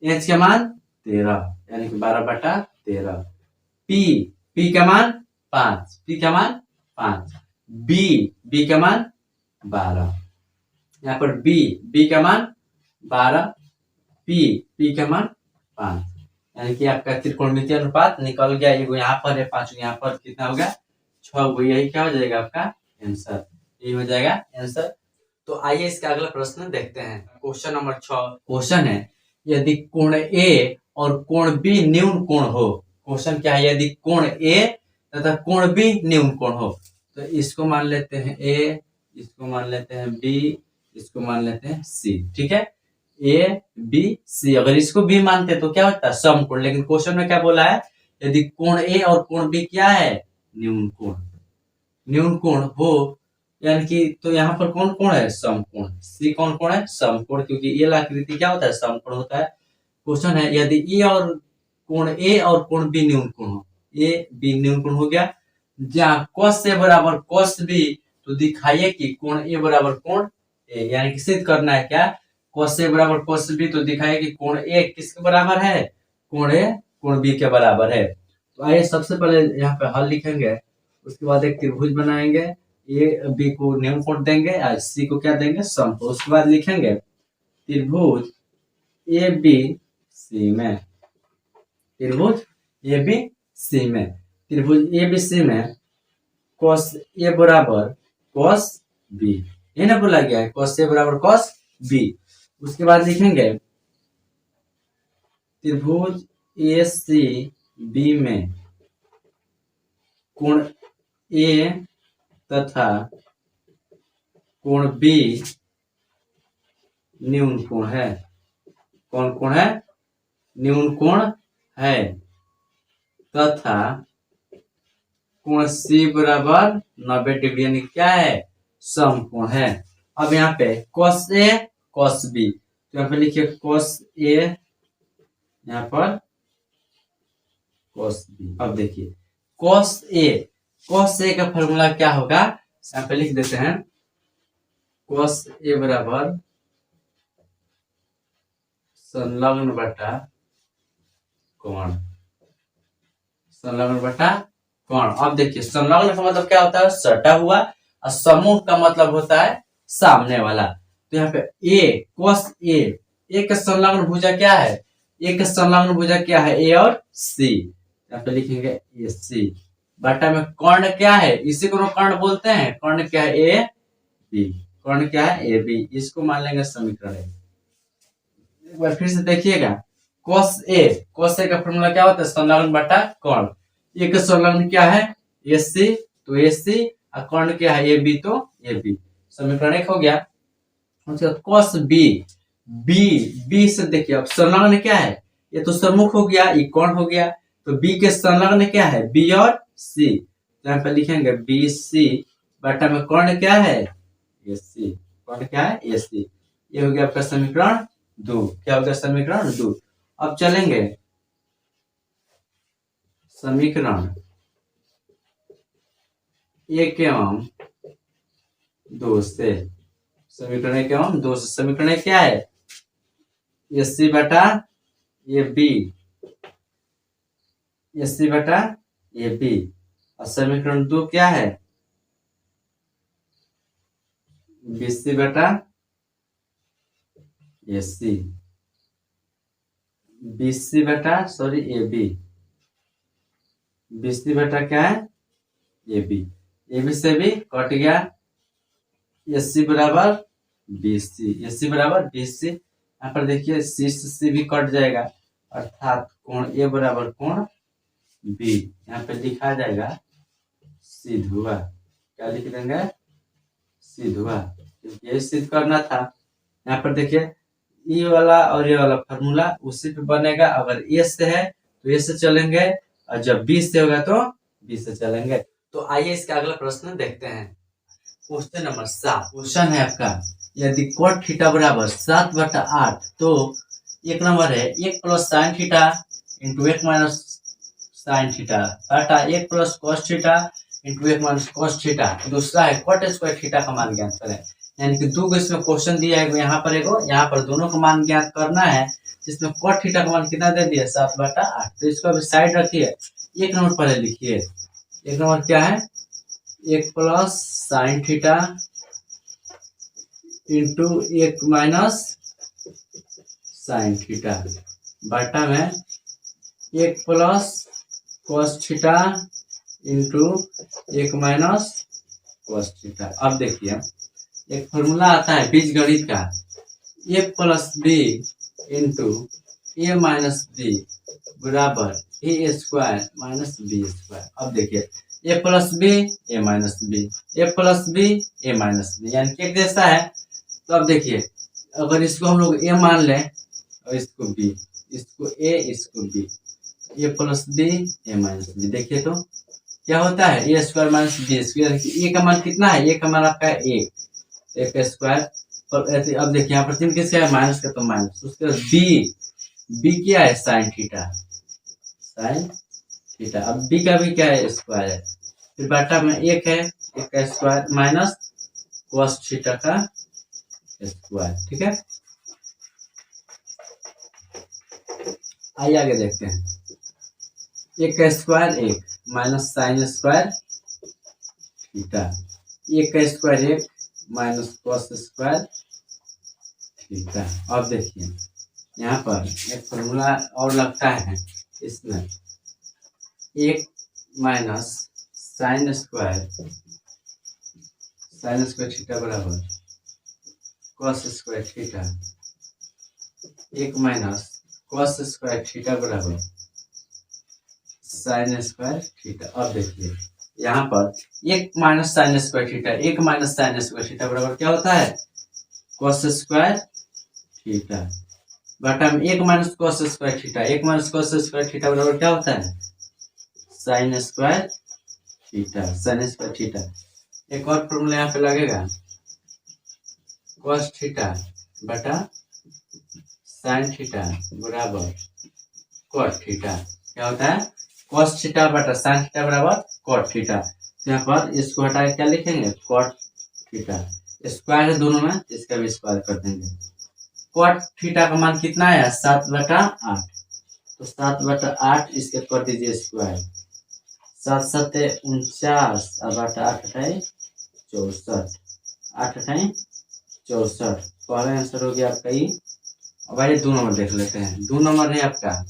h का मान 13 यानी कि 12 बटा 13। p का मान 5, p का मान 5, b का मान 12, यहाँ पर b का मान 12, p का मान 5, यानी कि आपका त्रिकोणमितीय अनुपात निकल गया। एगो यहाँ पर है 5, यहाँ पर कितना हो गया 6, यही क्या हो जाएगा आपका आंसर, यही हो जाएगा आंसर। तो आइए इसका अगला प्रश्न देखते हैं। क्वेश्चन नंबर 6 क्वेश्चन है यदि कोण A और कोण B न्यून कोण हो। क्वेश्चन क्या है, यदि कोण A तथा कोण B न्यून कोण हो, तो इसको मान लेते हैं A, इसको मान लेते हैं B, इसको मान लेते हैं C। ठीक है, A B C, अगर इसको B मानते तो क्या होता है समकोण, लेकिन क्वेश्चन में क्या बोला है यदि कोण A और कोण B क्या है न्यून कोण, न्यून कोण हो यानी कि, तो यहाँ पर कौन कोण है समकोण, C कौन कोण है समकोण, क्योंकि ये आकृति क्या होता है समकोण होता है। क्वेश्चन है यदि ए और कोण A और कोण B न्यून कोण हो, A B न्यून कोण हो गया, जहाँ cos A बराबर cos B, तो दिखाइए कि कोण A बराबर कोण A, यानी कि सिद्ध करना है क्या cos A बराबर cos B, तो दिखाइए कि कोण A किसके बराबर है कोण A कोण B के बराबर है। तो आइए सबसे पहले यहाँ पे हल लिखेंगे, उसके बाद एक त्रिभुज बनाएंगे, ए बी को न्यून कोण देंगे और सी को क्या देंगे समकोण। उसके बाद लिखेंगे त्रिभुज ए बी सी में, त्रिभुज ए बी सी में, त्रिभुज ए बी सी में cos ए बराबर cos बी, ये ना बोला गया है cos ए बराबर cos बी। उसके बाद लिखेंगे त्रिभुज ए सी बी में कोण ए तथा कोण B न्यून कोण है, कौन कोण है न्यून कोण है, तथा कोण C बराबर 90 डिग्री यानी क्या है समकोण है। अब यहाँ पे cos A cos B, तो यहाँ पे लिखिए cos A, यहाँ पर cos B। अब देखिए cos A का फॉर्मूला क्या होगा, यहाँ पे लिख देते हैं cos A बराबर संलग्न बटा कोण, संलग्न बटा कोण। अब देखिए संलग्न का मतलब क्या होता है सटा हुआ, और समूह का मतलब होता है सामने वाला। तो यहाँ पे A cos A का संलग्न भुजा क्या है, A का संलग्न भुजा क्या है A और C, यहाँ पे लिखेंगे AC बटा में कर्ण क्या है, इसी को कर्ण बोलते हैं, कर्ण क्या है ए बी, कर्ण क्या है ए बी, इसको मान लेंगे समीकरण। एक बार फिर से देखिएगा cos A का फॉर्मूला क्या होता है संलग्न बटा कर्ण, ए का संलग्न क्या है AC, तो AC, और कर्ण क्या है ए बी, तो ए बी, समीकरण 1 हो गया। उसके बाद cos B से देखिए अब संलग्न क्या है ये तो सम्मुख हो गया, ये कौन हो गया, तो बी के संलग्न क्या है, बी और सी, तो यहाँ पे लिखेंगे बी सी बटा में कौन क्या है, ए सी, कौन क्या है, ए सी। ये हो गया आपका समीकरण 2। क्या हो गया, समीकरण 2। अब चलेंगे समीकरण 1 एवं 2 से। समीकरण 1 एवं 2 से समीकरण क्या है, ए सी बटा ए बी, ए सी बटा ए बी। और समीकरण 2 क्या है, बी सी बटा ए सी, बी सी बटा sorry A B, B C बटा क्या है, ए बी। ए बी से भी कट गया, ए सी बराबर बी सी, ए सी बराबर बी सी। यहाँ पर देखिए सी से सी भी कट जाएगा, अर्थात कोण ए बराबर कोण बी। यहाँ पे लिखा जाएगा सी धुआ, क्या लिख देंगे, सी धुआ, क्योंकि ये सिद्ध करना था। यहाँ पर देखिए ई वाला और ये वाला फॉर्मूला उसी पे बनेगा, अगर ए से है तो ए से चलेंगे, और जब बी से होगा तो बी से चलेंगे। तो आइए इसका अगला प्रश्न देखते हैं। क्वेश्चन नंबर 7 क्वेश्चन है आपका, यदि cot थीटा बराबर 7/8, तो एक नंबर है 1 plus sine theta into 1 minus sine theta बटा 1 plus cos theta into 1 minus cos theta. दूसरा है cot स्क्वायर थीटा का मान ज्ञात करें। यानी कि दो इसमें क्वेश्चन दिया है, यहाँ पर एगो, यहाँ पर दोनों का मान ज्ञात करना है, जिसमें cot थीटा का मान कितना दे दिया, 7/8। तो इसको अभी साइड रखिए, एक नंबर पहले लिखिए। एक नंबर क्या है, 1 plus sine theta into 1 minus sine theta बटा में 1 plus cos theta into 1 minus cos theta. अब देखिए एक फॉर्मूला आता है बीजगणित का, ए प्लस बी इंटू ए माइनस बी बराबर ए स्क्वायर माइनस बी स्क्वायर। अब देखिए ए प्लस बी ए माइनस बी, ए प्लस बी ए माइनस बी, यानी कि एक जैसा है। तो अब देखिए अगर इसको हम लोग ए मान लें और इसको बी, इसको ए इसको बी, ए प्लस बी ए माइनस बी, देखिए तो क्या होता है, ए स्क्वायर माइनस बी स्क्वायर। ए का मान कितना है, ए का मान आपका है एक स्क्वायर। अब देखिए यहाँ पर 3 किसका है, माइनस का, तो माइनस। उसके बाद बी क्या है, साइन थीटा, साइन थीटा। अब बी का भी क्या है, स्क्वायर है, फिर बटा में 1 है, 1 का स्क्वायर माइनस कॉस थीटा का स्क्वायर। ठीक है, आइए आगे देखते हैं। 1 का square 1 minus sine square theta, 1 का square 1 minus cos square theta. अब देखिए यहाँ पर एक फॉर्मूला और लगता है, इसमें 1 माइनस साइन स्क्वायर थीटा बराबर cos square theta, 1 minus cos square theta बराबर साइन स्क्वायर थीटा। अब देखिए यहाँ पर 1 minus sine square theta, 1 minus sine square theta बराबर क्या होता है, कॉस स्क्वायर थीटा बटा में 1 minus cos square theta, 1 minus cos square theta बराबर क्या होता है, sine square theta, sine square theta. एक और फॉर्मूला यहाँ पे लगेगा, कॉस थीटा बटा साइन थीटा बराबर कॉट थीटा। क्या होता है, कॉस थीटा बटा साइन थीटा बराबर कॉट थीटा। तो यहाँ पर इसको हटा के क्या लिखेंगे, कॉट थीटा। स्क्वायर है दोनों में, इसका भी स्क्वायर कर देंगे। कॉट थीटा का मान कितना है, 7/8, तो 7/8 इसके कर दीजिए स्क्वायर, 7 7 49 बटा 8 है 64, 8 है 64। पहला आंसर हो गया आपका ये। अब आइए 2 नंबर देख लेते हैं। 2 नंबर है आपका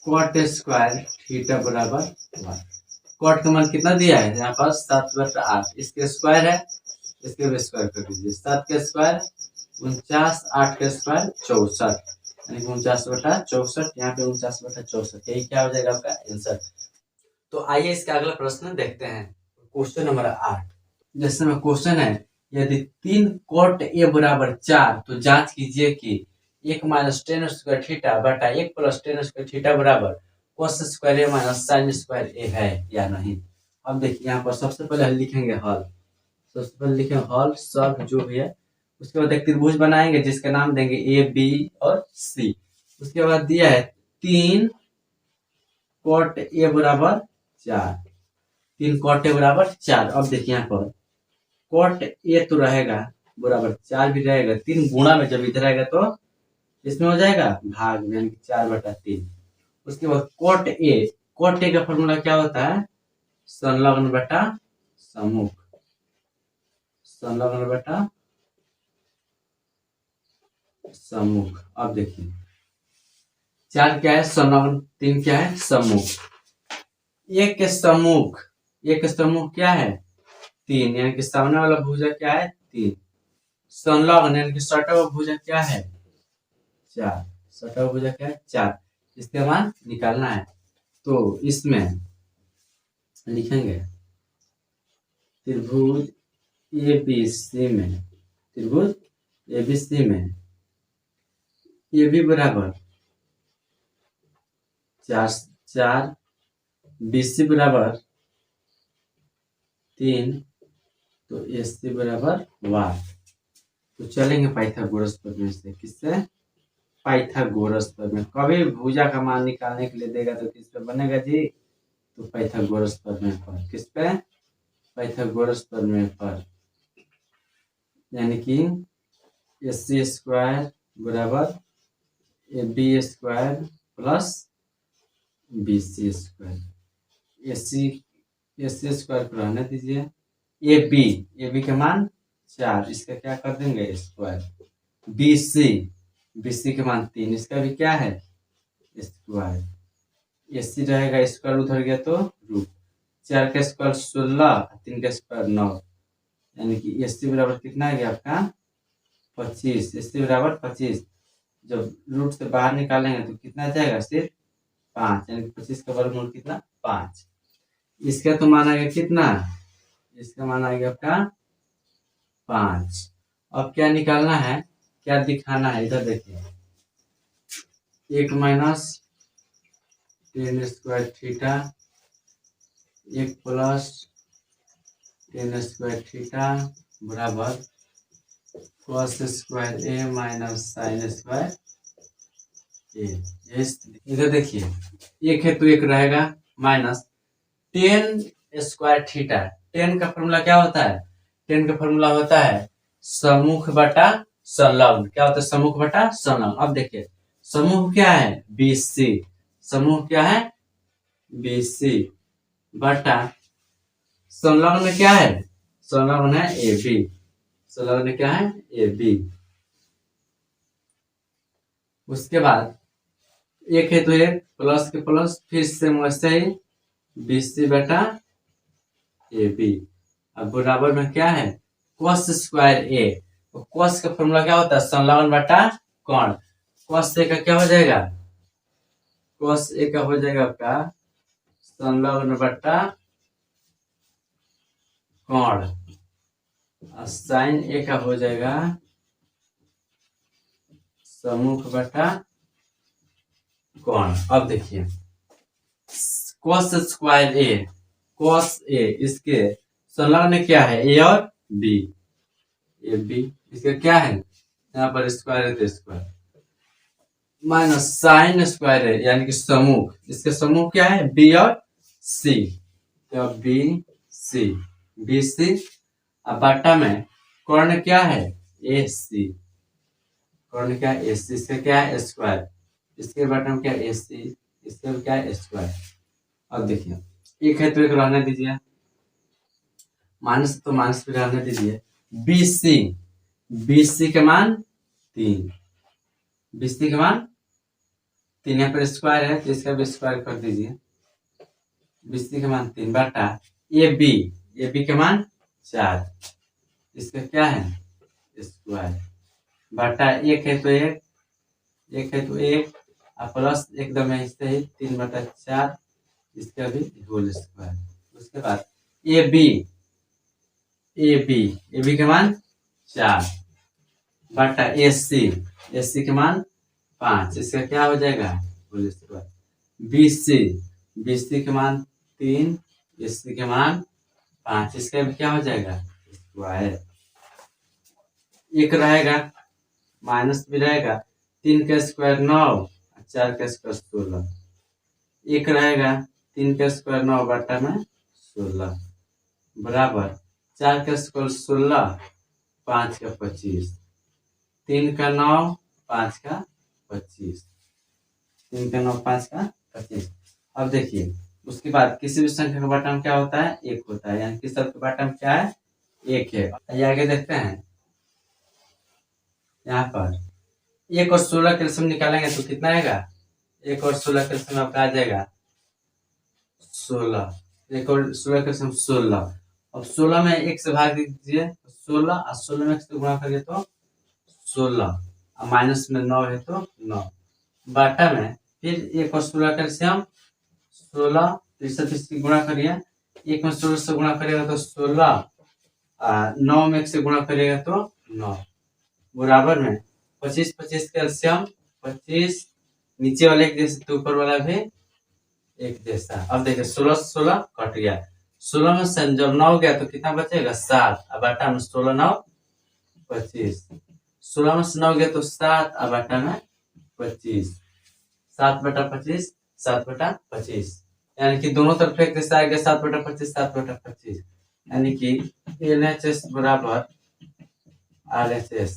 कॉट स्क्वायर थीटा बराबर 1। कॉट का मान कितना दिया है, यहाँ पर 7/8, इसके स्क्वायर है, इसके भी स्क्वायर कर दीजिए। 7 के स्क्वायर 49, 8 के स्क्वायर 64, यानी 49/64। यहाँ पे 49/64, यही क्या हो जाएगा आपका आंसर। तो आइए इसका अगला प्रश्न देखते हैं, क्वेश्चन नंबर 8। जैसे में क्वेश्चन है, यदि 3 cot a बराबर 4, तो जांच कीजिए कि 1 माइनस टेन स्क्वायर थीटा बटा 1 प्लस टेन स्क्वायर थीटा बराबर कोस स्क्वायर ए माइनस साइन स्क्वायर ए है या नहीं। अब देखिए यहाँ पर सबसे पहले लिखेंगे हल। सबसे पहले लिखेंगे हल सब जो भी है। उसके बाद एक त्रिभुज बनाएंगे जिसका नाम देंगे ए बी और सी। उसके बाद दिया है 3 कॉट ए बराबर 4। 3 कॉट ए बराबर 4। अब देखिए यहाँ पर कॉट ए तो रहेगा बराबर 4 भी रहेगा। 3 गुणा में जब इधर आएगा तो इसमें हो जाएगा भाग में, यानी कि 4/3। उसके बाद कॉट ए का फॉर्मूला क्या होता है? संलग्न बटा सम्मुख। संलग्न बटा सम्मुख। अब देखिए 4 क्या है? संलग्न। 3 क्या है? सम्मुख। एक के सम्मुख क्या है? 3, यानी कि सामने वाला भुजा क्या है? 3। संलग्न यानी कि सटा हुआ भुजा क्या है? 4। सटा हुआ भुजा क्या है? 4। इसका मान निकालना है तो इसमें लिखेंगे त्रिभुज एबीसी में, त्रिभुज एबीसी में ए बी बराबर 4 BC बराबर 3 तो AC बराबर 1। तो चलेंगे पाइथागोरस प्रमेय से। किससे? पाइथागोरस प्रमेय। कभी भुजा का मान निकालने के लिए देगा तो किस पे बनेगा जी? तो पाइथागोरस प्रमेय पर। किस पे? पाइथागोरस प्रमेय पर। यानी कि AC स्क्वायर बराबर AB square plus BC square. AC square को रहने दीजिए। AB के मान 4, इसका क्या कर देंगे? स्क्वायर। BC के मान 3, इसका भी क्या है? स्क्वायर। AC रहेगा स्क्वायर, उधर गया तो रूट। 4 का स्क्वायर 16, 3 का स्क्वायर 9, यानी कि AC बराबर कितना आ गया आपका? 25। AC बराबर 25। जब रूट से बाहर निकालेंगे तो कितना जाएगा? सिर्फ 5, यानी 25 का वर्गमूल कितना? 5। इसका तो मान आएगा कितना? इसका मान आएगा आपका 5। अब क्या निकालना है, क्या दिखाना है? इधर देखिए 1 minus ten square theta 1 plus ten square theta बराबर कॉस स्क्वायर ए माइनस साइन स्क्वायर ए। इधर देखिए 1 है तो 1 रहेगा माइनस टेन स्क्वायर थीटा। 10 का फॉर्मूला क्या होता है? 10 का फॉर्मूला होता है सम्मुख बटा संलग्न। क्या होता है? सम्मुख बटा संलग्न। अब देखिए समूह क्या है? BC। समूह क्या है? BC बटा संलग्न क्या है? संलग्न है AB। संलग्न क्या है? AB। उसके बाद 1 है तो 1 प्लस के प्लस, फिर से वैसे ही BC बटा AB। अब बराबर में क्या है? cos square A। तो cos का फॉर्मूला क्या होता है? संलग्न बटा कोण। cos A का क्या हो जाएगा? cos A का हो जाएगा आपका संलग्न बटा कोण। sin A का हो जाएगा सम्मुख बटा कोण। अब देखिए cos square A, cos A इसके संलग्न क्या है? A और B। AB इसका क्या है? यहाँ पर स्क्वायर है तो स्क्वायर माइनस साइन स्क्वायर है, यानी कि समूह। इसके समूह क्या है? B और C। तो BC, BC अब बाटा में कर्ण क्या है? AC। कर्ण क्या है? AC। इसका क्या है? स्क्वायर। इसके बाटा में क्या है? AC। इसका क्या है? स्क्वायर। अब देखिए 1 है तो 1 रहने दीजिए, माइनस तो माइनस भी रहने दीजिए। BC के मान 3। BC के मान 3, यहाँ पर स्क्वायर है तो इसका भी स्क्वायर कर दीजिए। BC के मान 3 बटा AB के मान 4, इसका क्या है? स्क्वायर बटा 1 है तो 1 है तो 1 और प्लस एकदम ऐसे ही 3/4, इसका भी होल स्क्वायर। उसके बाद AB के मान 4 बटा AC के मान 5, इसका क्या हो जाएगा होल स्क्वायर। BC के मान 3, SC के मान 5, इसका भी क्या हो जाएगा स्क्वायर। एक रहेगा माइनस भी रहेगा, 3 का स्क्वायर 9, 4 का स्क्वायर 16, एक रहेगा 3 का स्क्वायर 9 बटा में 16 बराबर 4 का स्क्वायर 16, 5 का 25, 3 का 9, 5 का 25, 3 का 9, 5 का 25। अब देखिए उसके बाद किसी भी संख्या का बटा में क्या होता है 1 होता है, यानी कि सबके बटा में क्या है 1 है। ये आगे देखते हैं, यहाँ पर 1 और 16 का एलसीएम निकालेंगे तो कितना आएगा, 1 और 16 का एलसीएम आपका आ जाएगा 16, 1 और 16 का एलसीएम 16। अब 16 में 1 से भाग दीजिए 16, और 16 में 1 से गुणा करिए तो 16, और माइनस में 9 है तो 9 बाटा में फिर 1 और 16 का एलसीएम 16, इससे गुणा करिए, 1 में 16 से गुणा करिएगा तो 16, 9 में 1 से गुणा करिएगा तो 9 बराबर में 25, 25 का एलसीएम 25, नीचे वाले एक जैसे तो ऊपर वाला भी एक जैसा। अब देखिए 16 से 16 कट गया, 16 में से जब 9 गया तो कितना बचेगा 7, अब बाटा में 16 9 25, 16 में से 9 गया तो 7, अब बाटा में 25, 7 बटा 25, 7 बटा 25, यानी कि दोनों तरफ एक जैसा आएगा 7 बटा 25, 7 बटा 25, यानी कि LHS बराबर RHS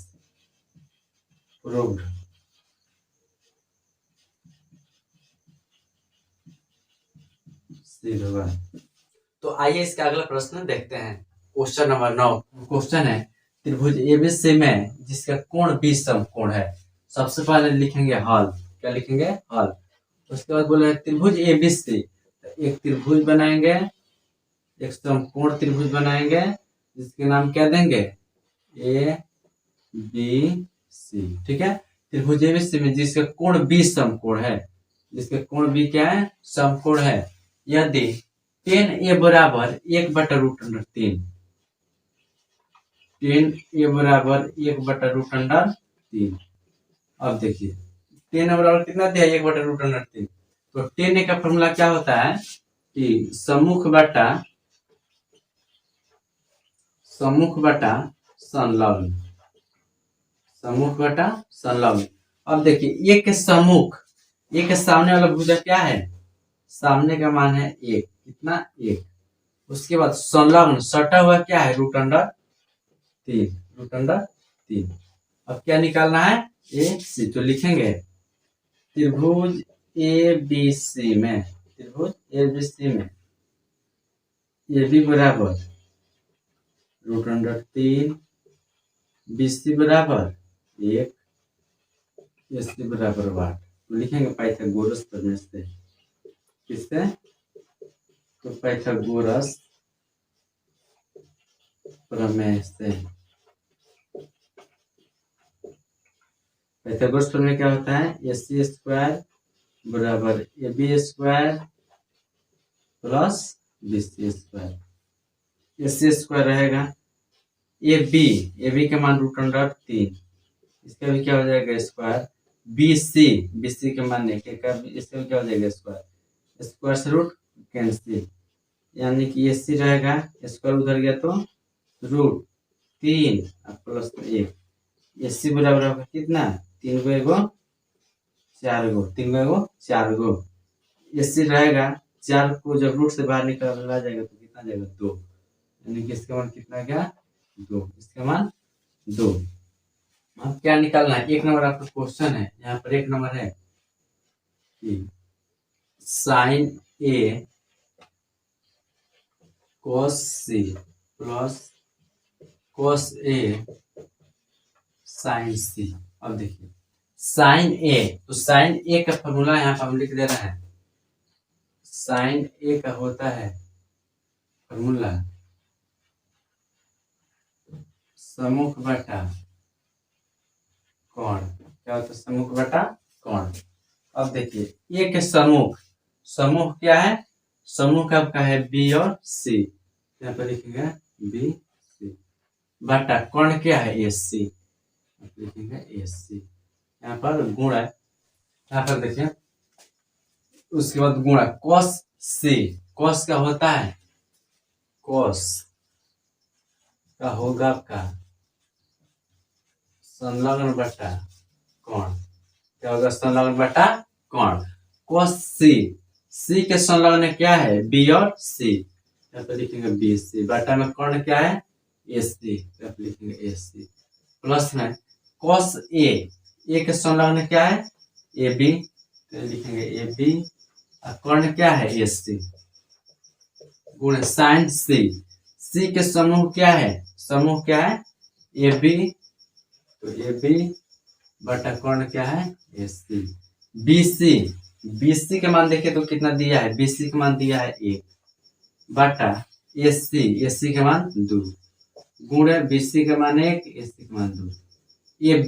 प्रूव्ड। तो आइए इसका अगला प्रश्न देखते हैं। क्वेश्चन नंबर 9 क्वेश्चन है त्रिभुज एबीसी में जिसका कोण 20 समकोण है। सबसे पहले लिखेंगे हल, क्या लिखेंगे हल। उसके बाद बोले त्रिभुज एबीसी, एक त्रिभुज बनाएंगे, एक समकोण त्रिभुज बनाएंगे जिसके नाम क्या देंगे ए बी सी। ठीक है, त्रिभुज एबीसी में जिसका कोण 20 समकोण है, जिसका कोण भी क्या है समकोण है, यदि tan A बराबर 1/√3, tan A बराबर 1/√3। अब देखिए tan बराबर कितना दिया 1/√3, तो tan A का फॉर्मूला क्या होता है कि सम्मुख बटा संलग्न, सम्मुख बटा संलग्न। अब देखिए एक के सम्मुख, एक के सामने वाला भुजा क्या है, सामने का मान है 1, कितना 1। उसके बाद संलग्न सटा हुआ क्या है √3। अब क्या निकालना है ए सी, तो लिखेंगे त्रिभुज ए बी सी में, त्रिभुज ए बी सी में ए बी बराबर √3, बी सी बराबर 1, ए सी बराबर 8। तो लिखेंगे पाइथागोरस प्रमेय से, किससे, तो पाइथागोरस प्रमेय से। पाइथागोरस प्रमेय क्या होता है, AC स्क्वायर बराबर AB square plus BC square. AC square रहेगा AB का मान √3, इसका भी क्या हो जाएगा स्क्वायर। BC के मान नहीं, इसका भी क्या हो जाएगा स्क्वायर, स्क्वायर से रूट कैंसिल, यानी कि AC रहेगा, स्क्वायर उधर गया तो √3 प्लस 1, AC बराबर होगा कितना 3 गो 1 4 गो, 3 गो 1 4 गो, AC रहेगा 4 को जब रूट से बाहर निकाला जाएगा तो कितना जाएगा 2, यानी कि इसका मान कितना गया 2, इसका मान 2। अब क्या निकालना है, 1 नंबर आपका क्वेश्चन है, यहाँ पर 1 नंबर है कि sine A cos C plus cos A sin C। अब देखिए साइन A, तो साइन A का फॉर्मूला यहाँ पर हम लिख दे रहे हैं, साइन A का होता है फॉर्मूला सम्मुख बटा कोण, क्या होता है सम्मुख बटा कोण। अब देखिए A के सम्मुख क्या है, सम्मुख आपका है B और C, यहाँ पर लिखेंगे B C बटा कोण क्या है AC, लिखेंगे AC, यहाँ पर गुण है यहाँ पर देखिए, उसके बाद गुणा cos c, cos क्या होता है, cos का होगा आपका संलग्न बटा कोण, क्या होगा, संलग्न बटा कोण। cos c, c के संलग्न क्या है, b और c, यहाँ पे लिखेंगे बी सी, बटा में कोण क्या है, ए सी, यहाँ पे लिखेंगे ए सी, प्लस में cos a, a के संलग्न क्या है, ए बी, तो लिखेंगे ए बी, और कोण क्या है, ए सी, गुण sin c, c के समूह क्या है, समूह क्या है, ए बी, तो ए बी बटा कोण क्या है, ए सी, बी सी, बी सी के मान देखिए तो कितना दिया है, बी सी के मान दिया है 1, बटा ए सी के मान 2, गुणे बी सी के मान 1, ए सी के मान 2, ए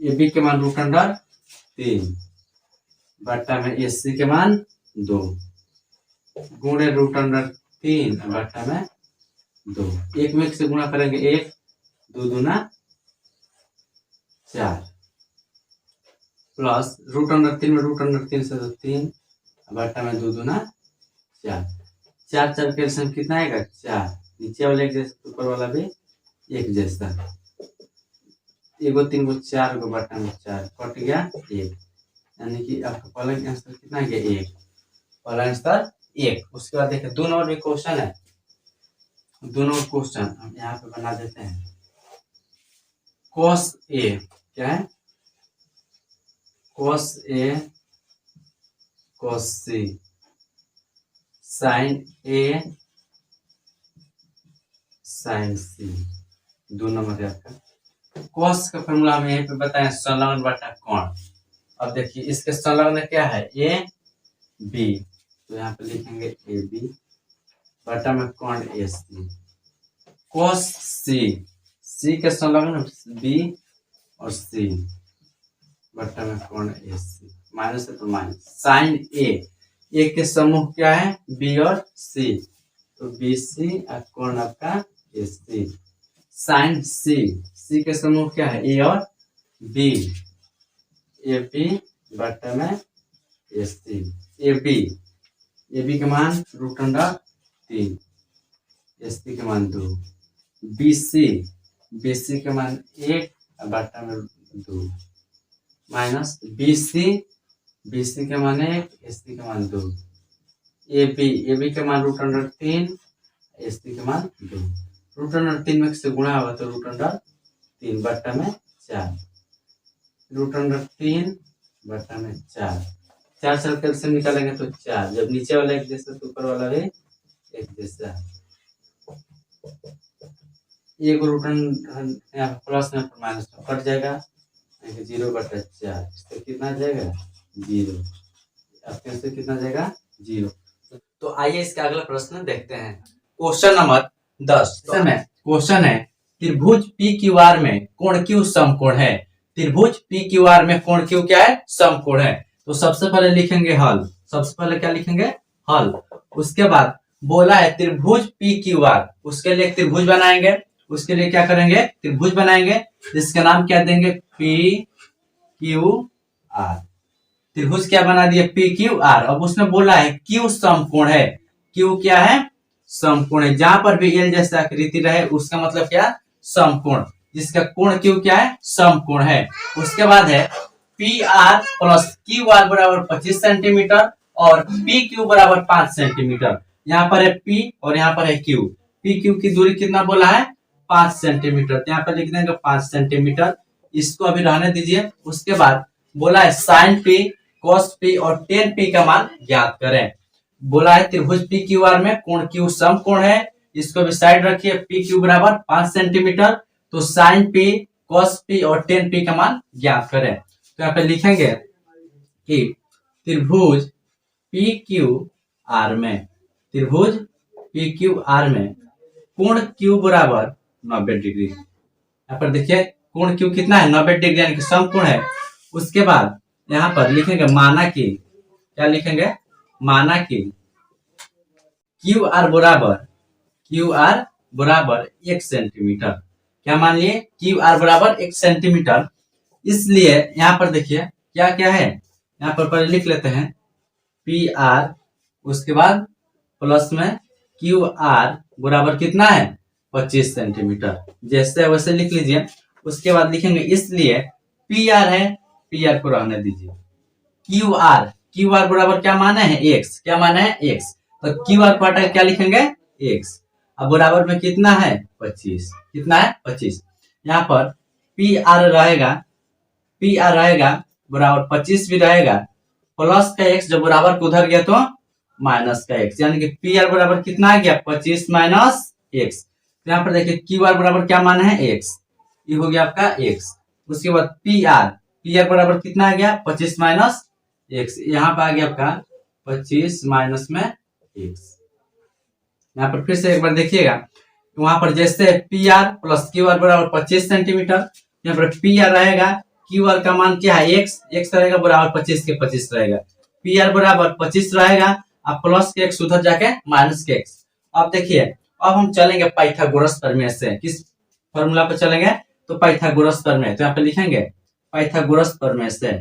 बी के मान √3, बटा में ए सी के मान 2, गुणे √3 बटा में 2, एक में से गुणा करेंगे 1, 2 दूना 4, प्लस √3 में √3 से 3, बटा में 2 दूना 4, 4 4 कैल्शियम कितना आएगा, 4, नीचे वाला एक जैसा, ऊपर वाला भी एक जैसा, 1 3 4 को बटा में 4 कट गया 1, यानी कि आपका पहला आंसर कितना है, 1, पहला आंसर 1। उसके बाद देखिए दोनों और भी क्वेश्चन है, दोनों क्वेश्चन हम यहाँ पे बना देते हैं। cos a क्या है, cos a cos c, sin a sin c, 2 number है आपका। cos का फॉर्मूला हम यहीं पे बताएं, संलग्न बटा कोण। अब देखिए इसके संलग्न क्या है, ए बी, तो यहाँ पे लिखेंगे ए बी, बटा में कोण ए सी, cos c, c के संलग्न बी और सी, बटा में कोण ए सी, माइनस है तो माइनस, साइन ए के समूह क्या है, बी और सी, तो बी सी और कोण आपका ए सी, साइन सी के समूह क्या है, ए और बी, ए बी बटा में ए सी, ए बी के मान √3, ए सी के मान 2, बी सी के मान 1 बटा में 2, माइनस बी सी के मान 1, ए सी के मान 2, ए बी के मान √3, ए सी के मान 2, √3 में से गुणा होगा तो √3 बटा में 4, √3 बटा में 4, 4 सर्कल से निकालेंगे तो 4, जब नीचे वाला एक जैसा तो ऊपर वाला भी एक जैसा, एक √3 यहाँ प्लस में माइनस में कट जाएगा, 0/4, इससे कितना आ जाएगा, 0, आपके आंसर कितना जाएगा, 0। तो आइए इसका अगला प्रश्न देखते हैं, क्वेश्चन नंबर 10 में क्वेश्चन है, त्रिभुज पी क्यू आर में कोण क्यू समकोण है, त्रिभुज पी क्यू आर में कोण क्यू क्या है, समकोण है। तो सबसे पहले लिखेंगे हल, सबसे पहले क्या लिखेंगे, हल। उसके बाद बोला है त्रिभुज पी क्यू आर, उसके लिए त्रिभुज बनाएंगे, उसके लिए क्या करेंगे, त्रिभुज बनाएंगे जिसका नाम क्या देंगे, पी क्यू आर, त्रिभुज क्या बना दिए, पी क्यू आर। अब उसने बोला है क्यू समकोण है, क्यू क्या है, समकोण है, जहां पर भी एल जैसा आकृति रहे उसका मतलब क्या, समकोण, जिसका कोण क्यू क्या है, समकोण है। उसके बाद है P R plus Q R बराबर 25 सेंटीमीटर और पी क्यू बराबर 5 सेंटीमीटर, यहाँ पर है पी और यहाँ पर है क्यू, पी क्यू की दूरी कितना बोला है, 5 सेंटीमीटर, यहाँ पर लिख देंगे 5 सेंटीमीटर, इसको अभी रहने दीजिए। उसके बाद बोला है साइन पी, कॉस पी और टेन पी का मान ज्ञात करें। बोला है त्रिभुज पी क्यू आर में कोण क्यू समकोण है, इसको भी साइड रखिए, पी क्यू बराबर 5 सेंटीमीटर, तो साइन पी, कॉस पी और टेन पी का मान ज्ञात करें। तो यहाँ पे लिखेंगे कि त्रिभुज पी क्यू आर में, त्रिभुज पी क्यू आर में कोण क्यू बराबर 90 डिग्री, यहाँ पर देखिए कोण क्यू कितना है, 90 डिग्री, यानी कि समकोण है। उसके बाद यहाँ पर लिखेंगे माना कि, क्या लिखेंगे, माना कि क्यू आर बराबर 1 सेंटीमीटर, क्या मान लिए, क्यू आर बराबर 1 सेंटीमीटर, इसलिए यहाँ पर देखिए क्या क्या है, यहाँ पर पहले लिख लेते हैं पी आर, उसके बाद प्लस में क्यू आर बराबर कितना है 25 सेंटीमीटर, जैसे वैसे लिख लीजिए। उसके बाद लिखेंगे इसलिए पी आर है, पी आर को रहने दीजिए। क्यू आर बराबर क्या माने है एक्स, क्या माने है एक्स, तो क्यू आर को हटा क्या लिखेंगे एक्स। अब बराबर में कितना है 25, कितना है 25। यहाँ पर पी आर रहेगा बराबर 25 भी रहेगा, प्लस का एक्स जब बराबर को उधर गया तो माइनस का एक्स, यानी कि पी आर बराबर कितना आ गया 25 माइनस एक्स। तो यहाँ पर देखिए क्यू आर बराबर क्या माना है एक्स, ये हो गया आपका एक्स। उसके बाद पी आर बराबर कितना आ गया 25 माइनस एक्स, यहाँ पर आ गया आपका 25 माइनस में एक्स। यहाँ पर फिर से एक बार देखिएगा, वहां पर जैसे P R plus Q R बराबर 25 सेंटीमीटर, यहाँ पर पी आर रहेगा, क्यू आर का मान क्या है एक्स रहेगा बराबर 25 के 25 रहेगा, पी आर बराबर 25 रहेगा, अब प्लस के एक्स उधर जाके माइनस के एक्स। अब देखिए अब हम चलेंगे पाइथागोरस प्रमेय से, किस फॉर्मूला पर चलेंगे तो पाइथागोरस प्रमेय, तो यहाँ पे लिखेंगे पाइथागोरस प्रमेय से,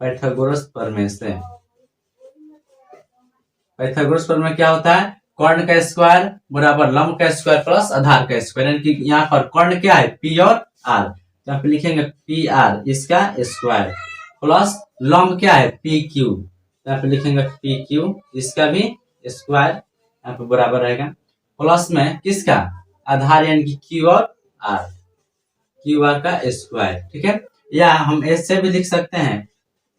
पाइथागोरस प्रमेय से। पाइथागोरस प्रमेय क्या होता है, कर्ण का स्क्वायर बराबर लंब का स्क्वायर प्लस आधार का स्क्वायर, यानी कि यहाँ पर कर्ण क्या है पी और आर, तो यहाँ पे लिखेंगे पी आर इसका स्क्वायर प्लस लंब क्या है पी क्यू, तो यहाँ पे लिखेंगे पी क्यू इसका भी स्क्वायर, यहाँ पे बराबर रहेगा प्लस में किसका आधार यानी कि क्यू और आर, क्यू आर का स्क्वायर, ठीक है। या हम ऐसे भी लिख सकते हैं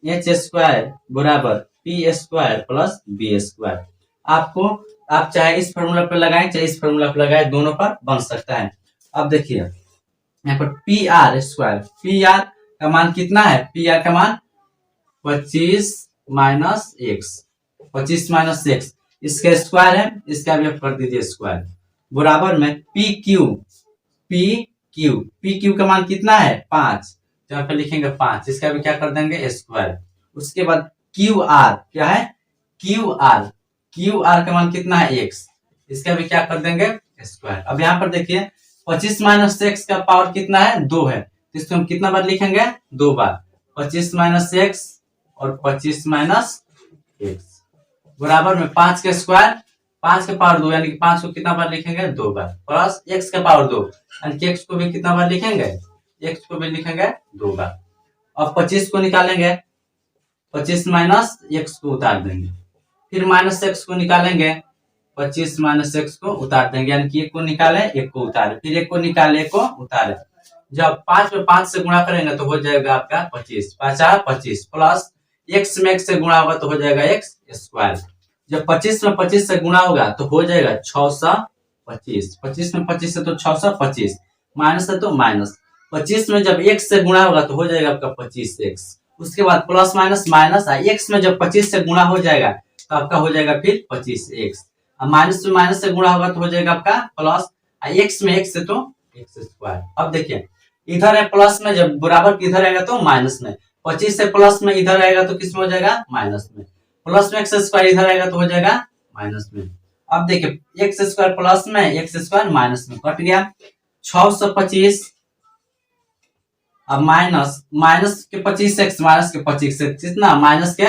एच स्क्वायर बराबर P square plus B square. आपको आप चाहे इस फॉर्मूला पर लगाएं चाहे इस फॉर्मूला पर लगाएं, दोनों पर बन सकता है। अब देखिए यहाँ पर P R square, P R का मान कितना है, पी आर का मान 25 माइनस एक्स, 25 माइनस एक्स इसका स्क्वायर है, इसका भी आप कर दीजिए स्क्वायर बराबर में पी क्यू का मान कितना है 5, तो यहाँ पे लिखेंगे 5, इसका भी क्या कर देंगे स्क्वायर। उसके बाद क्यू आर क्या है क्यू आर का मान कितना है एक्स, इसका भी क्या कर देंगे स्क्वायर। अब यहाँ पर देखिए 25 माइनस एक्स का पावर कितना है 2 है, तो इसको हम कितना बार लिखेंगे 2 बार, 25 माइनस एक्स और 25 माइनस एक्स बराबर में 5 का स्क्वायर, 5 का पावर 2 यानी कि 5 को कितना बार लिखेंगे 2 बार, प्लस एक्स का पावर 2 यानी कि एक्स को भी कितना बार लिखेंगे, एक्स को भी लिखेंगे 2 बार। अब 25 को निकालेंगे, 25 माइनस एक्स को उतार देंगे, फिर माइनस एक्स को निकालेंगे, 25 माइनस एक्स को उतार देंगे, यानी कि एक को निकाले एक को उतारे, फिर एक को निकाले एक को उतारे। जब 5 में 5 से गुणा करेंगे तो हो जाएगा आपका 25, 25 प्लस एक्स में एक्स से गुणा होगा तो हो जाएगा एक्स स्क्वायर। जब 25 में 25 से गुणा होगा तो हो जाएगा 625, 25 में 25 से तो 625, माइनस है तो माइनस, 25 में जब एक्स से गुणा होगा तो हो जाएगा आपका 25 एक्स। उसके बाद प्लस माइनस माइनस, एक्स में जब 25 से गुणा हो जाएगा तो आपका हो जाएगा फिर 25 एक्स, माइनस में माइनस से गुणा होगा तो हो जाएगा आपका प्लस, एक्स में एक्स से तो एक्स स्क्वायर। अब देखिए इधर है प्लस में, जब बराबर इधर आएगा तो माइनस में, 25 से प्लस में इधर आएगा तो किस में हो जाएगा माइनस में, प्लस में एक्स स्क्वायर इधर आएगा तो हो जाएगा माइनस में। अब देखिए एक्स स्क्वायर प्लस में एक्स स्क्वायर माइनस में कट गया, 625 अब माइनस के 25 एक्स माइनस के 25 एक्स कितना माइनस के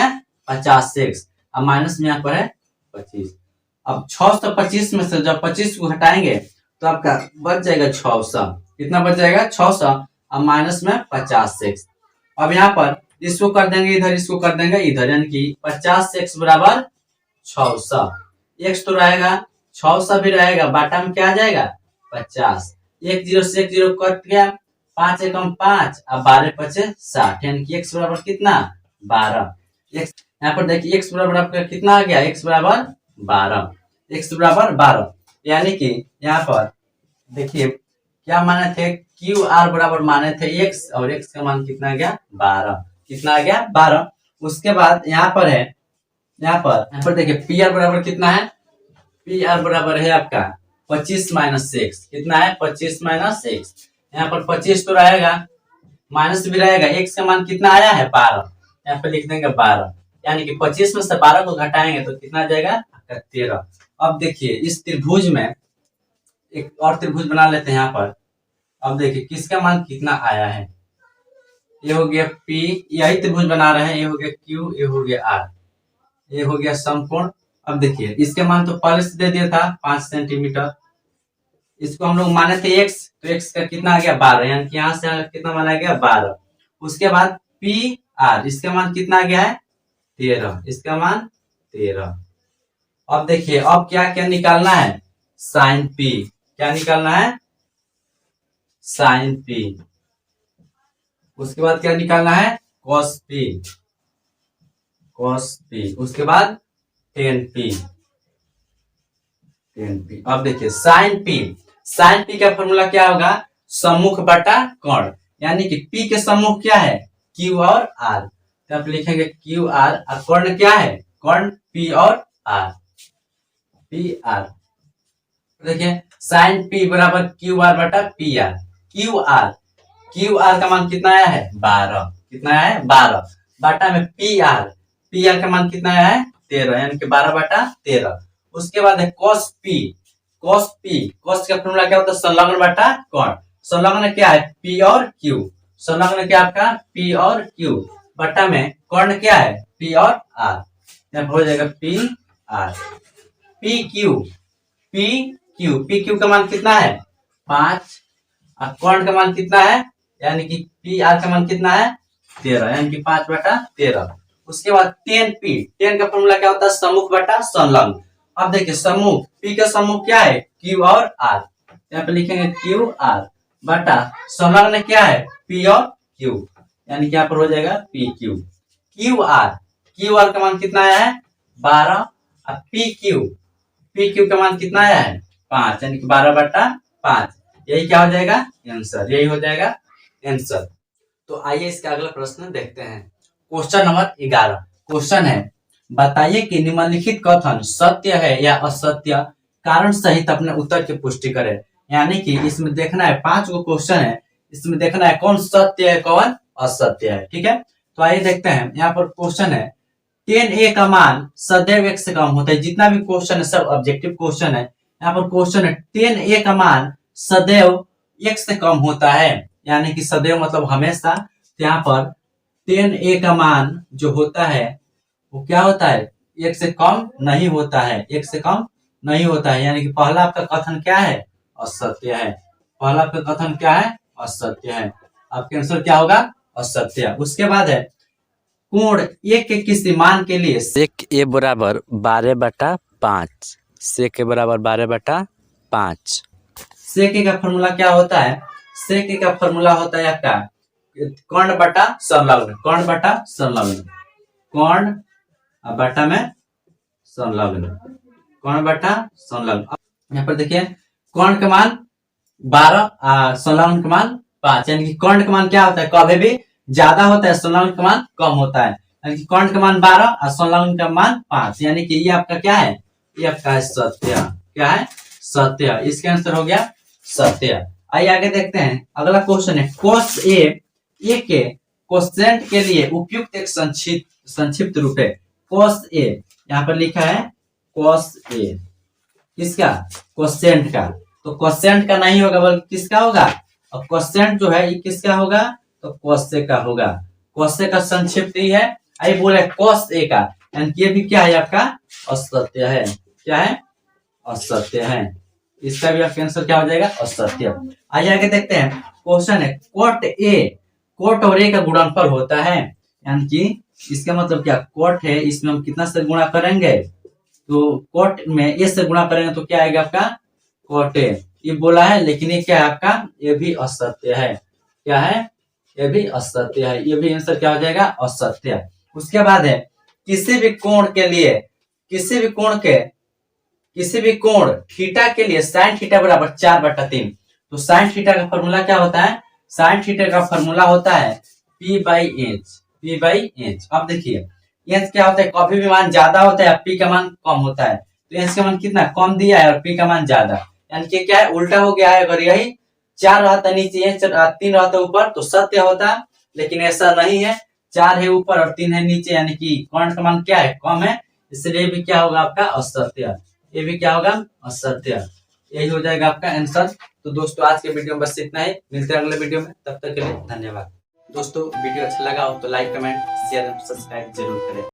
50 एक्स, अब माइनस में यहाँ पर है 25। अब 625 में से जब 25 को हटाएंगे तो आपका बच जाएगा 600, कितना बच जाएगा 600, अब माइनस में 50 एक्स। अब यहाँ पर इसको कर देंगे इधर, इसको कर देंगे इधर, यानी कि 50 एक्स बराबर 600, एक्स तो रहेगा 600 भी रहेगा, बाटा में क्या आ जाएगा 50, एक जीरो से एक जीरो कट गया, 5 एकम 5 अब 12 पचे 60, यानी कि एक्स बराबर कितना 12। यहाँ पर देखिए एक्स बराबर आपका कितना आ गया, एक्स बराबर 12, एक्स बराबर 12, यानी कि यहाँ पर देखिए क्या माने थे क्यू आर बराबर माने थे एक्स, और एक्स का मान कितना आ गया 12, कितना आ गया 12। उसके बाद यहाँ पर है, यहाँ पर देखिए पी आर बराबर कितना है, पी आर बराबर है आपका 25 माइनस एक्स, कितना है 25 माइनस एक्स, यहाँ पर 25 तो रहेगा माइनस भी रहेगा, एक्स का मान कितना आया है 12, यहाँ पे लिख देंगे 12, यानी कि 25 में से 12 को घटाएंगे तो कितना आ जाएगा 13। अब देखिए इस त्रिभुज में एक और त्रिभुज बना लेते हैं यहाँ पर। अब देखिए किसका मान कितना आया है। ये हो गया P, यही त्रिभुज बना रहे हैं। ये हो गया Q, ये हो गया R, ये हो गया समकोण। अब देखिए इसके मान तो पहले से दे दिया था 5 सेंटीमीटर। इसको हम लोग माने थे x, तो x का कितना आ गया 12, यानी कि यहाँ से कितना मान आ गया 12। उसके बाद PR, इसका मान कितना आ गया है 13, इसका मान 13। अब देखिए अब क्या क्या निकालना है, साइन P। क्या निकालना है, साइन P। उसके बाद क्या निकालना है, कॉस P, कॉस P। उसके बाद टेन P, टेन P। अब देखिए साइन P, साइन P का फॉर्मूला क्या होगा, सम्मुख बटा कोण, यानी कि P के सम्मुख क्या है Q और R, तो आप लिखेंगे Q R, और कोण क्या है, कोण P और R, P R। देखिए साइन P बराबर Q R बटा P R। Q R, Q R का मान कितना आया है 12, कितना आया है 12, बटा में P R, P R का मान कितना आया है 13, यानी कि 12 बटा 13। उसके बाद है cos P, cos P, cos का फॉर्मूला क्या होता है, संलग्न बटा कोण। संलग्न क्या है P और Q, संलग्न क्या आपका P और Q, बटा में कोण क्या है P और R, यहाँ हो जाएगा P R। P Q, P Q, P Q का मान कितना है 5, और कोण का मान कितना है, यानी कि P R का मान कितना है 13, यानी कि 5 बटा 13। उसके बाद टेन P, टेन का फॉर्मूला क्या होता है, सम्मुख बटा संलग्न। अब देखिए सम्मुख, P का सम्मुख क्या है Q और R, यहाँ पे लिखेंगे Q R, बटा संलग्न क्या है P और Q, यानी कि यहाँ पर हो जाएगा P Q। Q R, Q R का मान कितना आया है 12, और P Q का मान कितना आया है 5, यानी कि 12 बटा 5। यही क्या हो जाएगा आंसर, यही हो जाएगा आंसर। तो आइए इसका अगला प्रश्न देखते हैं। क्वेश्चन नंबर 11, क्वेश्चन है बताइए कि निम्नलिखित कथन सत्य है या असत्य, कारण सहित अपने उत्तर की पुष्टि करें। यानी कि इसमें देखना है 5 गो क्वेश्चन है, इसमें देखना है कौन सत्य है कौन असत्य है, ठीक है। तो आइए देखते हैं। यहाँ पर क्वेश्चन है 10A का मान सदैव 1 से कम होता है। जितना भी क्वेश्चन है सब ऑब्जेक्टिव क्वेश्चन है। यहाँ पर क्वेश्चन है 10A का मान सदैव 1 से कम होता है, यानी कि सदैव मतलब हमेशा। यहाँ पर 10A का मान जो होता है वो क्या होता है 1 से कम नहीं होता है, 1 से कम नहीं होता है, यानी कि पहला आपका कथन क्या है असत्य है, पहला आपका कथन क्या है असत्य है। आपका आंसर क्या होगा असत्य। उसके बाद है कोण एक के किसी मान के लिए सेक ए बराबर 12/5, सेक ए बराबर 12/5। सेक ए का फॉर्मूला क्या होता है, सेक ए का फॉर्मूला होता है आपका कोण बटा संलग्न, कोण बटा संलग्न, कोण बटा में संलग्न, कोण बटा संलग्न। यहाँ पर देखिए कोण का मान 12, संलग्न का मान 5, यानी कि कोण का मान क्या होता है कभी भी ज्यादा होता है, संलग्न का मान कम होता है, यानी कि कोण का मान 12 और संलग्न का मान 5, यानी कि ये आपका क्या है, ये आपका है सत्य, क्या है सत्य। इसका आंसर हो गया सत्य। आइए आगे देखते हैं। अगला क्वेश्चन है cos A के कोसेंट के लिए उपयुक्त एक संक्षिप्त रूप है। cos A, यहाँ पर लिखा है cos A, किसका कोसेंट का, तो कोसेंट का नहीं होगा बल्कि किसका होगा, और कोसेंट जो है ये किसका होगा, तो कोसे का होगा, कोसे का संक्षिप्त ही है। आइए बोले cos A का, यानी कि ये भी क्या है आपका असत्य है, क्या है असत्य है। इसका भी आपका आंसर क्या हो जाएगा असत्य। आइए आगे देखते हैं। क्वेश्चन है कोट ए, कोट और ए का गुणनफल होता है, यानी कि इसका मतलब क्या, कोट है इसमें हम कितना से गुणा करेंगे, तो कोट में ए से गुणा करेंगे तो क्या आएगा आपका कोट ए, ये बोला है, लेकिन ये क्या है आपका ये भी असत्य है, क्या है ये भी असत्य है, ये भी आंसर क्या हो जाएगा असत्य। उसके बाद है किसी भी कोण के लिए, किसी भी कोण थीटा के लिए साइन थीटा बराबर 4/3, तो साइन थीटा का फॉर्मूला क्या होता है, साइन थीटा का फॉर्मूला होता है P/H। अब देखिए एच क्या होता है, कभी भी मान ज्यादा होता है P का मान कम होता है, तो एच का मान कितना कम दिया है और P का मान ज्यादा, यानी कि क्या है उल्टा हो गया है। अगर यही 4 रहता नीचे 3 रहता ऊपर तो सत्य होता, लेकिन ऐसा नहीं है, 4 है ऊपर और 3 है नीचे, यानी कि कोण का मान क्या है कम है, इसलिए भी क्या होगा आपका असत्य, ये भी क्या होगा असत्य, यही हो जाएगा आपका आंसर। तो दोस्तों आज के वीडियो में बस इतना ही, मिलते हैं अगले वीडियो में, तब तक के लिए धन्यवाद। दोस्तों वीडियो अच्छा लगा हो तो लाइक कमेंट शेयर सब्सक्राइब जरूर करें।